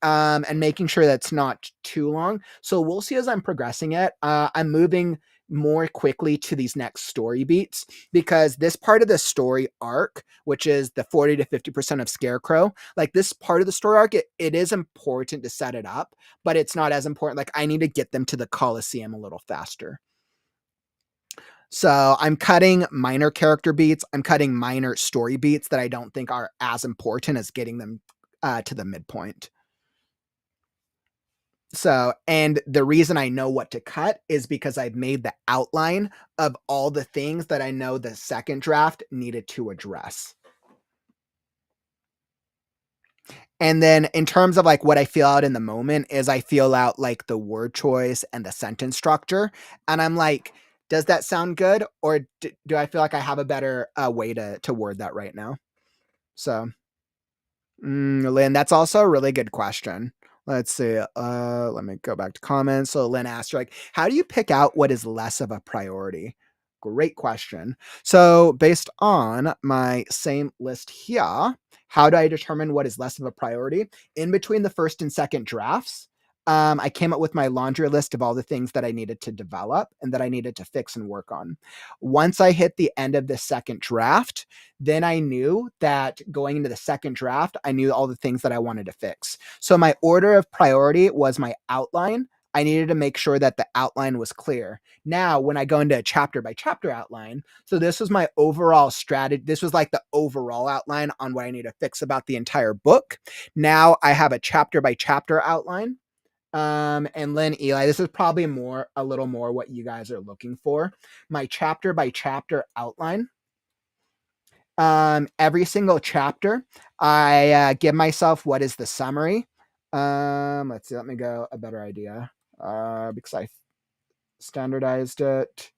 and making sure that's not too long. So we'll see as I'm progressing it. I'm moving more quickly to these next story beats because this part of the story arc, which is the 40 to 50% of Scarecrow, like this part of the story arc, it is important to set it up, but it's not as important. Like I need to get them to the Coliseum a little faster. So I'm cutting minor character beats. I'm cutting minor story beats that I don't think are as important as getting them to the midpoint. So, and the reason I know what to cut is because I've made the outline of all the things that I know the second draft needed to address. And then in terms of like what I feel out in the moment is I feel out like the word choice and the sentence structure. And I'm like, does that sound good? Or do I feel like I have a better way to word that right now? So, Lynn, that's also a really good question. Let's see. Let me go back to comments. So Lynn asked, like, how do you pick out what is less of a priority? Great question. So based on my same list here, how do I determine what is less of a priority? In between the first and second drafts, I came up with my laundry list of all the things that I needed to develop and that I needed to fix and work on. Once I hit the end of the second draft, then I knew that going into the second draft, I knew all the things that I wanted to fix. So my order of priority was my outline. I needed to make sure that the outline was clear. Now, when I go into a chapter by chapter outline, so this was my overall strategy. This was like the overall outline on what I need to fix about the entire book. Now I have a chapter by chapter outline. And Lynn, Eli, this is probably a little more what you guys are looking for. My chapter by chapter outline. Every single chapter, I give myself what is the summary. Let's see, let me go a better idea. Because I standardized it.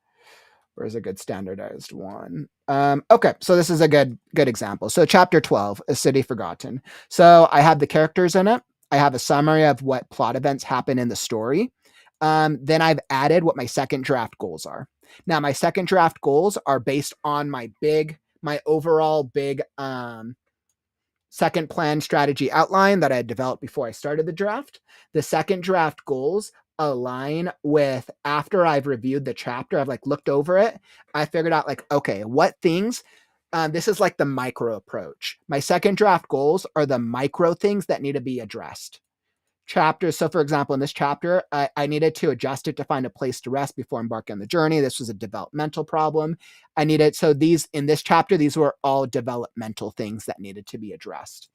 Where's a good standardized one? Okay, so this is a good example. So chapter 12, A City Forgotten. So I have the characters in it. I have a summary of what plot events happen in the story. Then I've added what my second draft goals are. Now, my second draft goals are based on my overall big second plan strategy outline that I had developed before I started the draft. The second draft goals align with after I've reviewed the chapter, I've like looked over it. I figured out like, okay, what things, this is like the micro approach. My second draft goals are the micro things that need to be addressed. Chapters. So, for example, in this chapter, I needed to adjust it to find a place to rest before embarking on the journey. This was a developmental problem. So these in this chapter, these were all developmental things that needed to be addressed.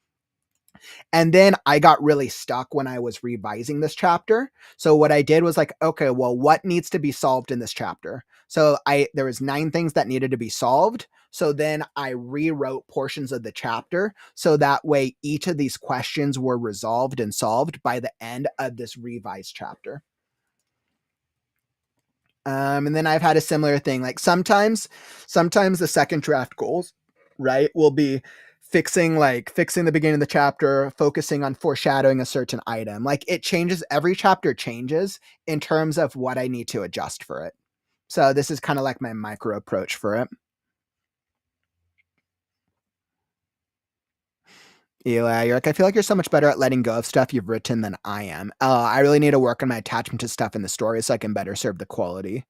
And then I got really stuck when I was revising this chapter. So what I did was like, okay, well, what needs to be solved in this chapter? So there was 9 things that needed to be solved. So then I rewrote portions of the chapter so that way each of these questions were resolved and solved by the end of this revised chapter. And then I've had a similar thing. Like sometimes the second draft goals, right, will be fixing the beginning of the chapter, focusing on foreshadowing a certain item. Like it changes, every chapter changes in terms of what I need to adjust for it. So this is kind of like my micro approach for it. Eli, you're like, I feel like you're so much better at letting go of stuff you've written than I am. I really need to work on my attachment to stuff in the story so I can better serve the quality.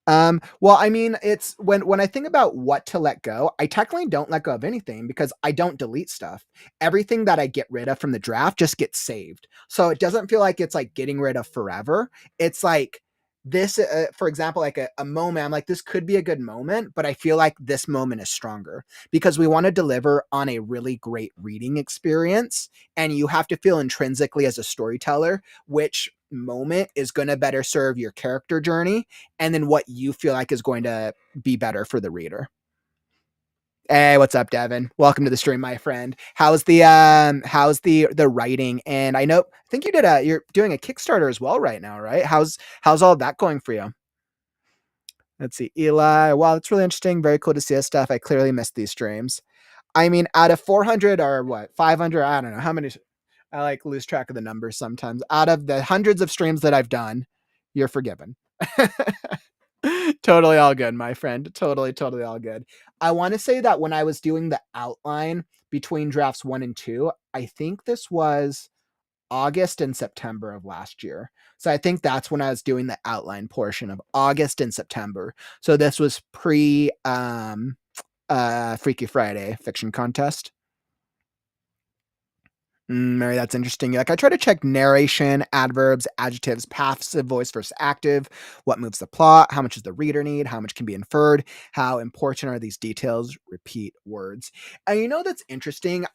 Well, I mean, it's when I think about what to let go, I technically don't let go of anything because I don't delete stuff. Everything that I get rid of from the draft just gets saved. So it doesn't feel like it's like getting rid of forever. It's like this, for example, like a moment, I'm like, this could be a good moment, but I feel like this moment is stronger because we want to deliver on a really great reading experience. And you have to feel intrinsically as a storyteller, which moment is going to better serve your character journey and then what you feel like is going to be better for the reader. Hey, what's up, Devin? Welcome to the stream, my friend. How's the writing? And I think you're doing a Kickstarter as well right now, right? How's all of that going for you? Let's see, Eli. Wow, that's really interesting. Very cool to see this stuff. I clearly missed these streams. I mean, out of 400 or what, 500, I don't know how many. I like lose track of the numbers sometimes. Out of the hundreds of streams that I've done, you're forgiven. Totally all good, my friend. Totally all good. I want to say that when I was doing the outline between drafts 1 and 2, I think this was August and September of last year. So I think that's when I was doing the outline portion of August and September. So this was pre Freaky Friday fiction contest. Mary, that's interesting. Like I try to check narration, adverbs, adjectives, passive voice versus active, what moves the plot, how much does the reader need, how much can be inferred, how important are these details, repeat words. And that's interesting.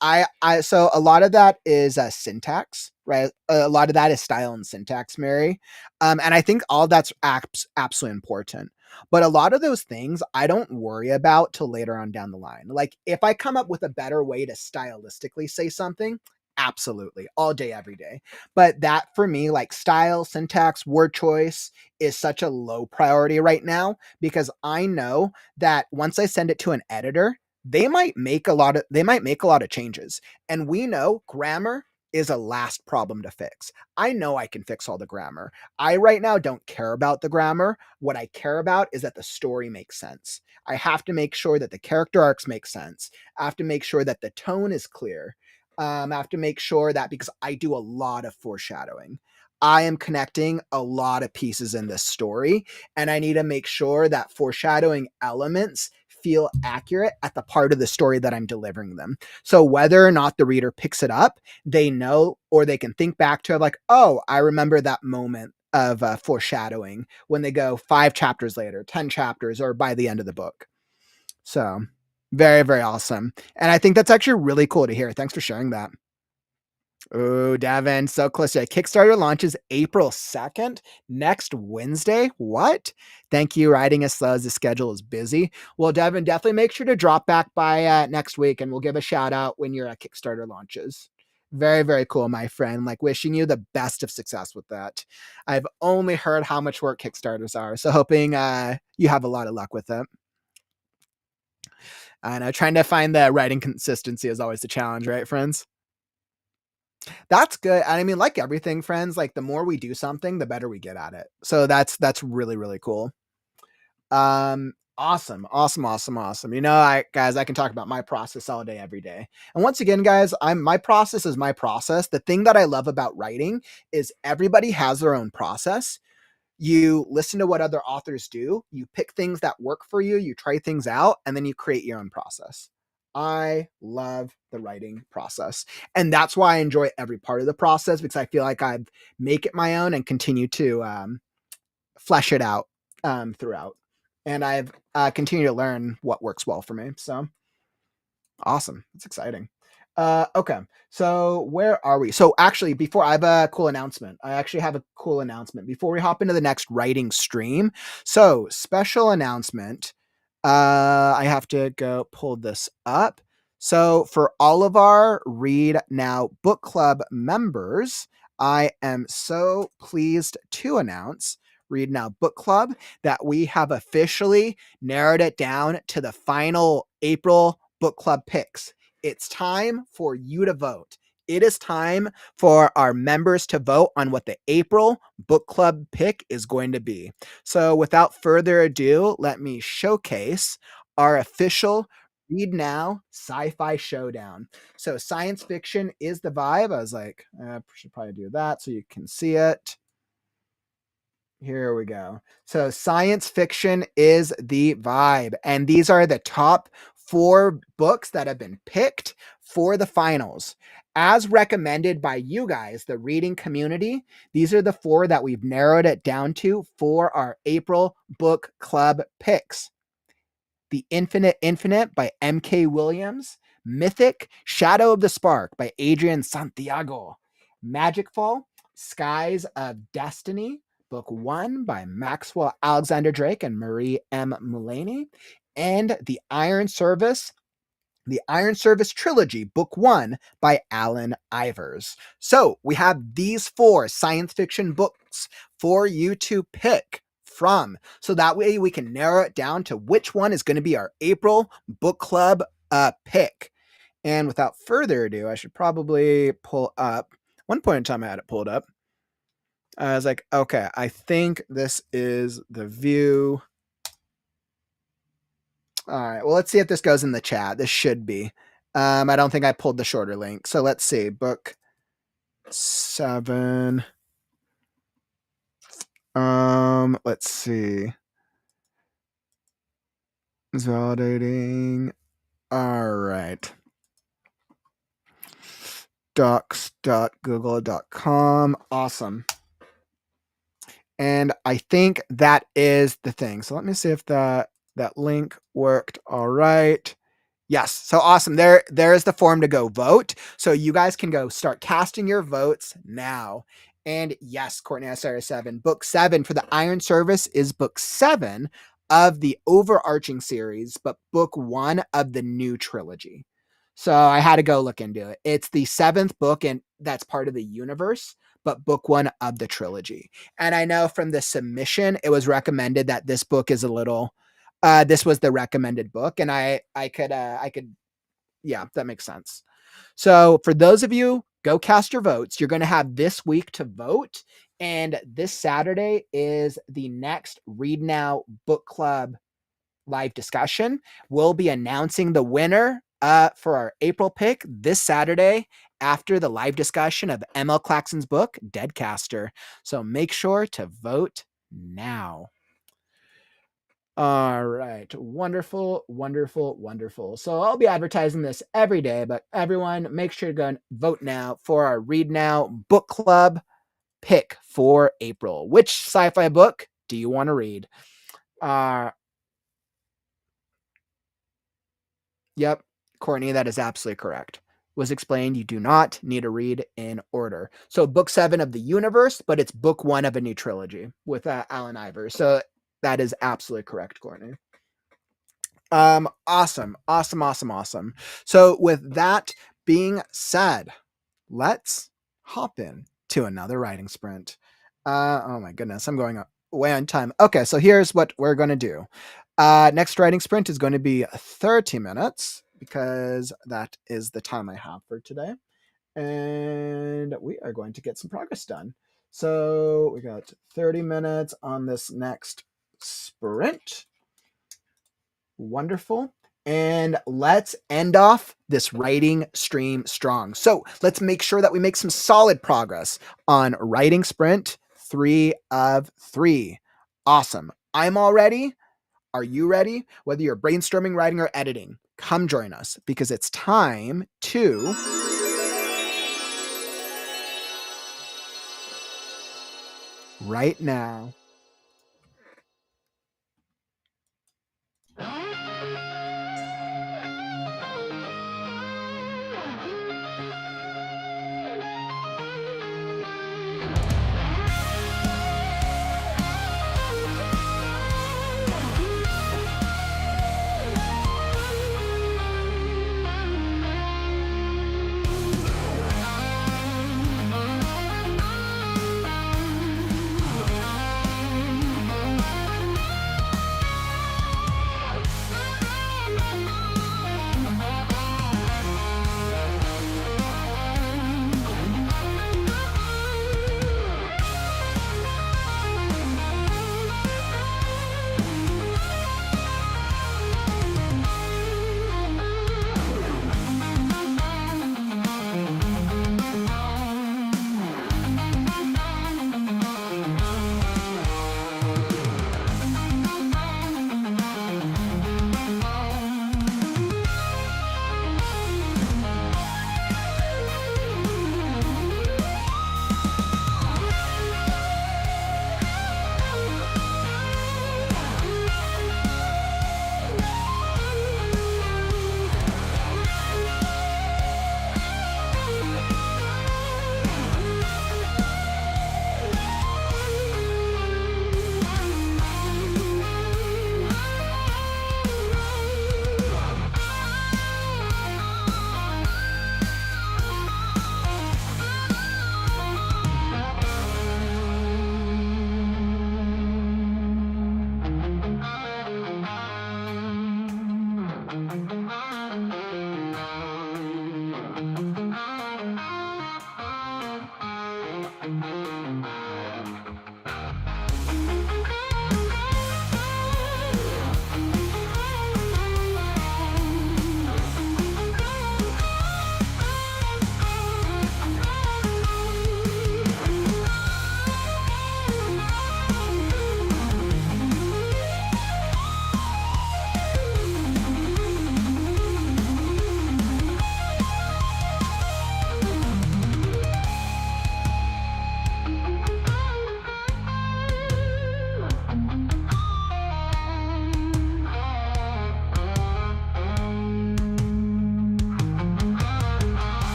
So a lot of that is syntax, right? A lot of that is style and syntax, Mary. And I think all that's absolutely important. But a lot of those things I don't worry about till later on down the line. Like if I come up with a better way to stylistically say something, absolutely, all day, every day. But that for me, like style, syntax, word choice is such a low priority right now because I know that once I send it to an editor, they might make a lot of changes. And we know grammar is a last problem to fix. I know I can fix all the grammar. I right now don't care about the grammar. What I care about is that the story makes sense. I have to make sure that the character arcs make sense. I have to make sure that the tone is clear. I have to make sure that because I do a lot of foreshadowing, I am connecting a lot of pieces in this story, and I need to make sure that foreshadowing elements feel accurate at the part of the story that I'm delivering them. So whether or not the reader picks it up, they know or they can think back to it like, oh, I remember that moment of foreshadowing when they go 5 chapters later, 10 chapters, or by the end of the book. So very, very awesome. And I think that's actually really cool to hear. Thanks for sharing that. Oh, Devin, so close. Kickstarter launches April 2nd, next Wednesday. What? Thank you. Writing as slow as the schedule is busy. Well, Devin, definitely make sure to drop back by next week and we'll give a shout out when your Kickstarter launches. Very, very cool, my friend. Like, wishing you the best of success with that. I've only heard how much work Kickstarters are, so hoping you have a lot of luck with it. I know trying to find the writing consistency is always the challenge, right, friends? That's good. And I mean, like everything, friends, like the more we do something, the better we get at it. So that's really, really cool. Awesome, awesome, awesome, awesome. Guys, I can talk about my process all day, every day. And once again, guys, my process is my process. The thing that I love about writing is everybody has their own process. You listen to what other authors do, you pick things that work for you try things out, and then you create your own process. I love the writing process. And that's why I enjoy every part of the process, because I feel like I make it my own and continue to flesh it out throughout. And I've continued to learn what works well for me. So awesome. It's exciting. Okay. So where are we? So actually, before I have a cool announcement, I actually have a cool announcement before we hop into the next writing stream. So special announcement. I have to go pull this up. So for all of our Read Now Book Club members, I am so pleased to announce Read Now Book Club that we have officially narrowed it down to the final April book club picks. It's time for you to vote. It is time for our members to vote on what the April book club pick is going to be. So without further ado, let me showcase our official Read Now Sci-Fi Showdown. So science fiction is the vibe. I was like, I should probably do that so you can see it. Here we go. So science fiction is the vibe. And these are the top 4 books that have been picked for the finals. As recommended by you guys, the reading community, these are the 4 that we've narrowed it down to for our April book club picks. The Infinite by M.K. Williams, Mythic, Shadow of the Spark by Adrian Santiago, Magic Fall, Skies of Destiny, Book 1 by Maxwell Alexander Drake and Marie M. Mullaney, and the Iron Service Trilogy, Book 1 by Alan Ivers. So we have these 4 science fiction books for you to pick from. So that way we can narrow it down to which one is going to be our April book club pick. And without further ado, I should probably pull up. One point in time I had it pulled up. I was like, okay, I think this is the view. All right. Well, let's see if this goes in the chat. This should be. I don't think I pulled the shorter link. So let's see. Book 7. Let's see. It's validating. All right. Docs.google.com. Awesome. And I think that is the thing. So let me see if that link worked. All right. Yes. So awesome. There is the form to go vote. So you guys can go start casting your votes now. And yes, Courtney SR7, book 7 for the Iron Service is book 7 of the overarching series, but book 1 of the new trilogy. So I had to go look into it. It's the 7th book, and that's part of the universe, but book 1 of the trilogy. And I know from the submission, it was recommended that this book is a little this was the recommended book, and I could yeah, that makes sense. So for those of you, go cast your votes. You're going to have this week to vote, and this Saturday is the next Read Now book club live discussion. We'll be announcing the winner for our April pick this Saturday after the live discussion of ML Claxton's book, Deadcaster. So make sure to vote now. All right. Wonderful, wonderful, wonderful. So I'll be advertising this every day, but everyone make sure to go and vote now for our Read Now book club pick for April. Which sci-fi book do you want to read? Yep, Courtney, that is absolutely correct. was explained you do not need to read in order. So book 7 of the universe, but it's book 1 of a new trilogy with Alan Ivor. So that is absolutely correct, Courtney. Awesome. So with that being said, let's hop in to another writing sprint. Oh my goodness, I'm going way on time. Okay, so here's what we're going to do. Next writing sprint is going to be 30 minutes because that is the time I have for today. And we are going to get some progress done. So we got 30 minutes on this next sprint. Wonderful. And let's end off this writing stream strong. So let's make sure that we make some solid progress on writing sprint 3 of 3. Awesome. I'm all ready. Are you ready? Whether you're brainstorming, writing, or editing, come join us because it's time to write now.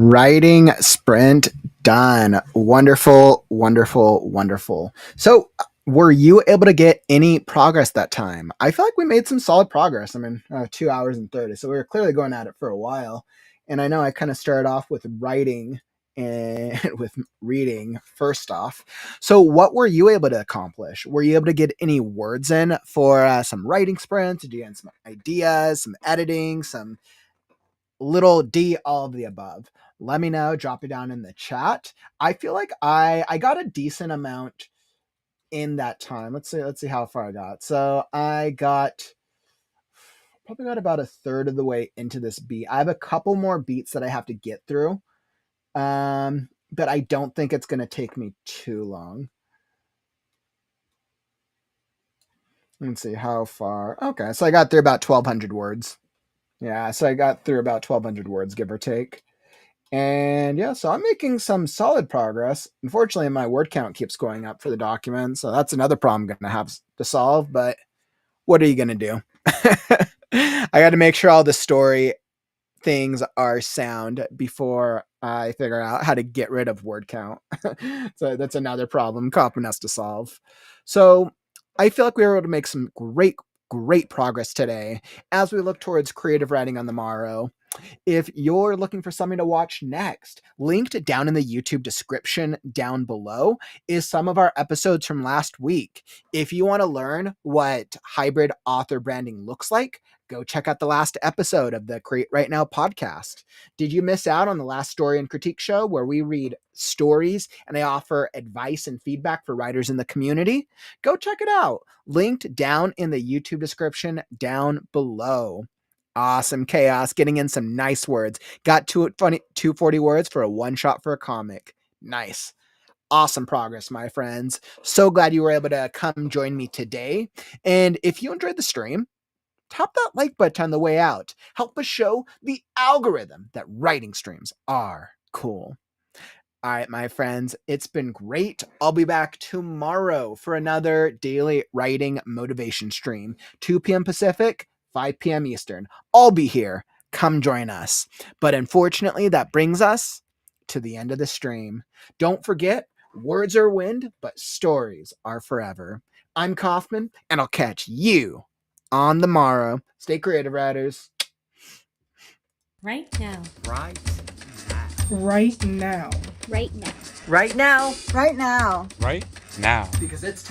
Writing sprint done. Wonderful, wonderful, wonderful. So, were you able to get any progress that time? I feel like we made some solid progress. 2 hours and 30. So, we were clearly going at it for a while. And I know I kind of started off with writing and with reading first off. So, what were you able to accomplish? Were you able to get any words in for some writing sprints? Did you get some ideas, some editing, some little D, all of the above? Let me know. Drop it down in the chat. I feel like I got a decent amount in that time. Let's see how far I got. So I probably got about a third of the way into this beat. I have a couple more beats that I have to get through. But I don't think it's going to take me too long. Let's see how far. Okay, so I got through about 1,200 words. Yeah, so I got through about 1,200 words, give or take. And yeah, so I'm making some solid progress. Unfortunately, my word count keeps going up for the document, so that's another problem I'm going to have to solve, but what are you going to do? I got to make sure all the story things are sound before I figure out how to get rid of word count. So that's another problem Kauffman has to solve. So I feel like we were able to make some great progress today as we look towards creative writing on the morrow. If you're looking for something to watch next, linked down in the YouTube description down below is some of our episodes from last week. If you want to learn what hybrid author branding looks like, go check out the last episode of the Create Right Now podcast. Did you miss out on the last story and critique show where we read stories and I offer advice and feedback for writers in the community? Go check it out. Linked down in the YouTube description down below. Awesome chaos, getting in some nice words. Got 240 words for a one shot for a comic. Nice. Awesome progress, my friends. So glad you were able to come join me today. And if you enjoyed the stream, tap that like button on the way out. Help us show the algorithm that writing streams are cool. All right, my friends, it's been great. I'll be back tomorrow for another daily writing motivation stream, 2 p.m. Pacific, 5 p.m. Eastern. I'll be here. Come join us. But unfortunately, that brings us to the end of the stream. Don't forget, words are wind, but stories are forever. I'm Kauffman, and I'll catch you on the morrow. Stay creative, writers. Right now. Right Right now. Right now. now. Right now. Right now. Because it's time.